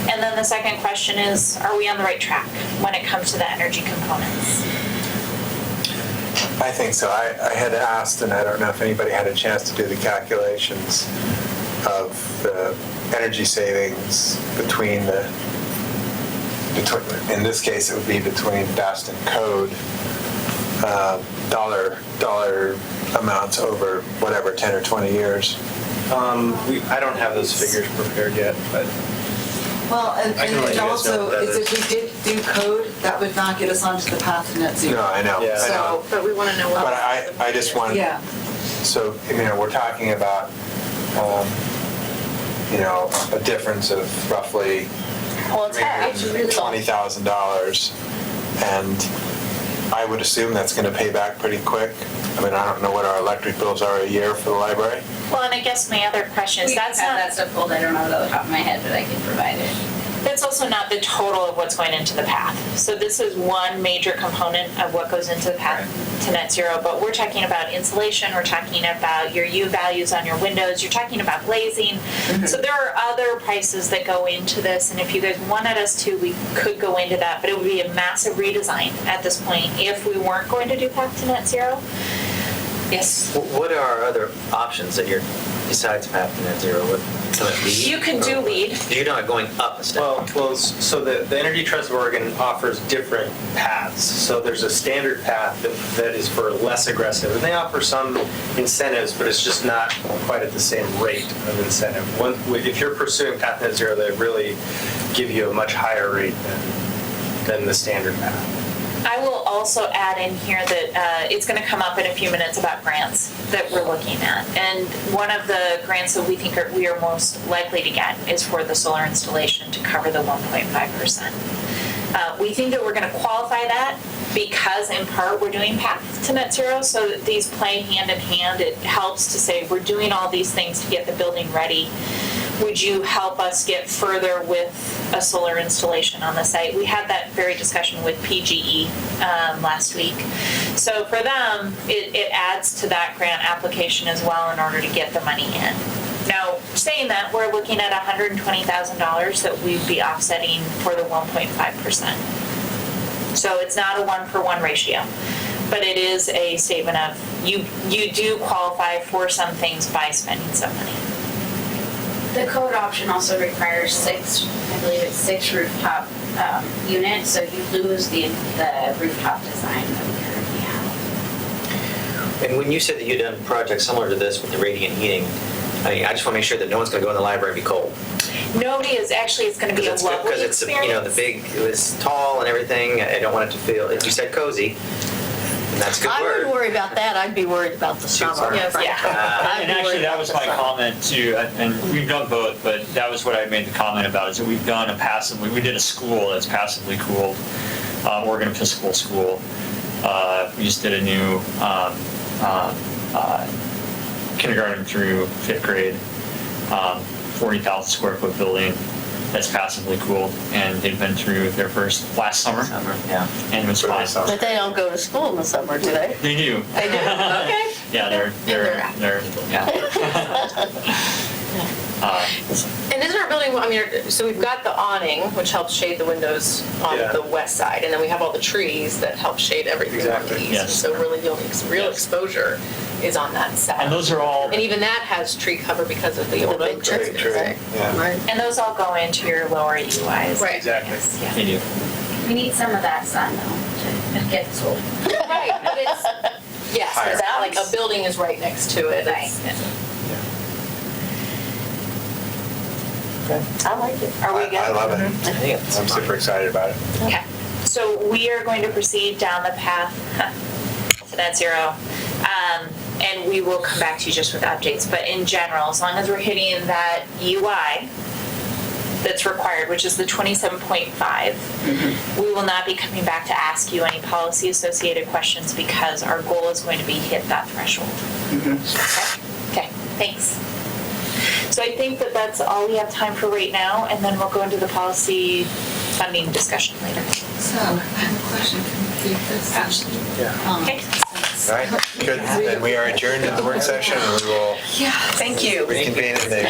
And then the second question is, are we on the right track when it comes to the energy components? I think so. I had asked, and I don't know if anybody had a chance to do the calculations of the energy savings between in this case, it would be between best and code, dollar amounts over whatever, 10 or 20 years. I don't have those figures prepared yet, but Well, I can let you and guys also, know what that is if we did do code, that would not get us onto the path to net zero. No, I know. Yeah. I know. But we want to know what. But I just want, Yeah. so, we're talking about, a difference of roughly Well, it's $20,000. And I would assume that's going to pay back pretty quick. I don't know what our electric bills are a year for the library. Well, and I guess my other question is, That's that stuff pulled. I don't know it off the top of my head, but I can provide it. that's also not the total of what's going into the path. So this is one major component of what goes into the path to net zero, but we're talking about insulation, we're talking about your U values on your windows, you're talking about glazing. So there are other prices that go into this, and if you guys wanted us to, we could go into that, but it would be a massive redesign at this point if we weren't going to do path to net zero. Yes. What are our other options that you're, besides path to net zero? What, LEED? You can do LEED. You're not going up a step. Well, so the Energy Trust of Oregon offers different paths. So there's a standard path that is for less aggressive, and they offer some incentives, but it's just not quite at the same rate of incentive. If you're pursuing path net zero, they really give you a much higher rate than the standard path. I will also add in here that it's going to come up in a few minutes about grants that we're looking at. And one of the grants that we think we are most likely to get is for the solar installation to cover the 1.5%. We think that we're going to qualify that because in part we're doing path to net zero, so that these play hand in hand. It helps to say we're doing all these things to get the building ready. Would you help us get further with a solar installation on the site? We had that very discussion with PGE last week. So for them, it adds to that grant application as well in order to get the money in. Now, saying that, we're looking at $120,000 that we'd be offsetting for the 1.5%. So it's not a 1-for-1 ratio, but it is a statement of you do qualify for some things by spending some money. The code option also requires 6 rooftop units, so you lose the rooftop design that we currently have. And when you said that you'd done projects similar to this with the radiant heating, I just want to make sure that no one's going to go in the library and be cold. Nobody is, actually, it's going to be a lovely Because it's, experience. it was tall and everything. I don't want it to feel, as you said, cozy. And that's a good I word. wouldn't worry about that. I'd be worried about the summer. Yes, yeah. I'd And be actually, worried that about was the my summer. comment too, and we've done both, but that was what I made the comment about, is that we've done we did a school that's passively cooled, Oregon Episcopal School. We just did a new kindergarten through 5th grade, 40,000 square foot building that's passively cooled, and they've been through their first last summer, Yeah. and it was fine. But they don't go to school in the summer, do they? They do. They do, okay. Yeah, they're And isn't our building, I mean, so we've got the awning, which helps shade the windows on Yeah. the west side, and then we have all the trees that help shade everything on Exactly. the east. Yes. And so really the only real exposure is on that side. And those are all, And even that has tree cover because of the old oak trees. Yeah. Right. And those all go into your lower UIs. Right. Exactly. Yeah. they do. We need some of that sun though, to get this old. Right, but it's, yes, Higher. it's not like a building is right next to it. Right. I like it. Are we good? I love it. I think it's I'm super excited about it. Okay, so we are going to proceed down the path to net zero. And we will come back to you just with updates, but in general, as long as we're hitting that UI that's required, which is the 27.5, we will not be coming back to ask you any policy associated questions because our goal is going to be hit that threshold. Okay, thanks. So I think that that's all we have time for right now, and then we'll go into the policy funding discussion later. So, I have a question. Can we keep this? Okay. All right, good. Then we are adjourned in the work session, and we will Yeah, thank you. reconvene in the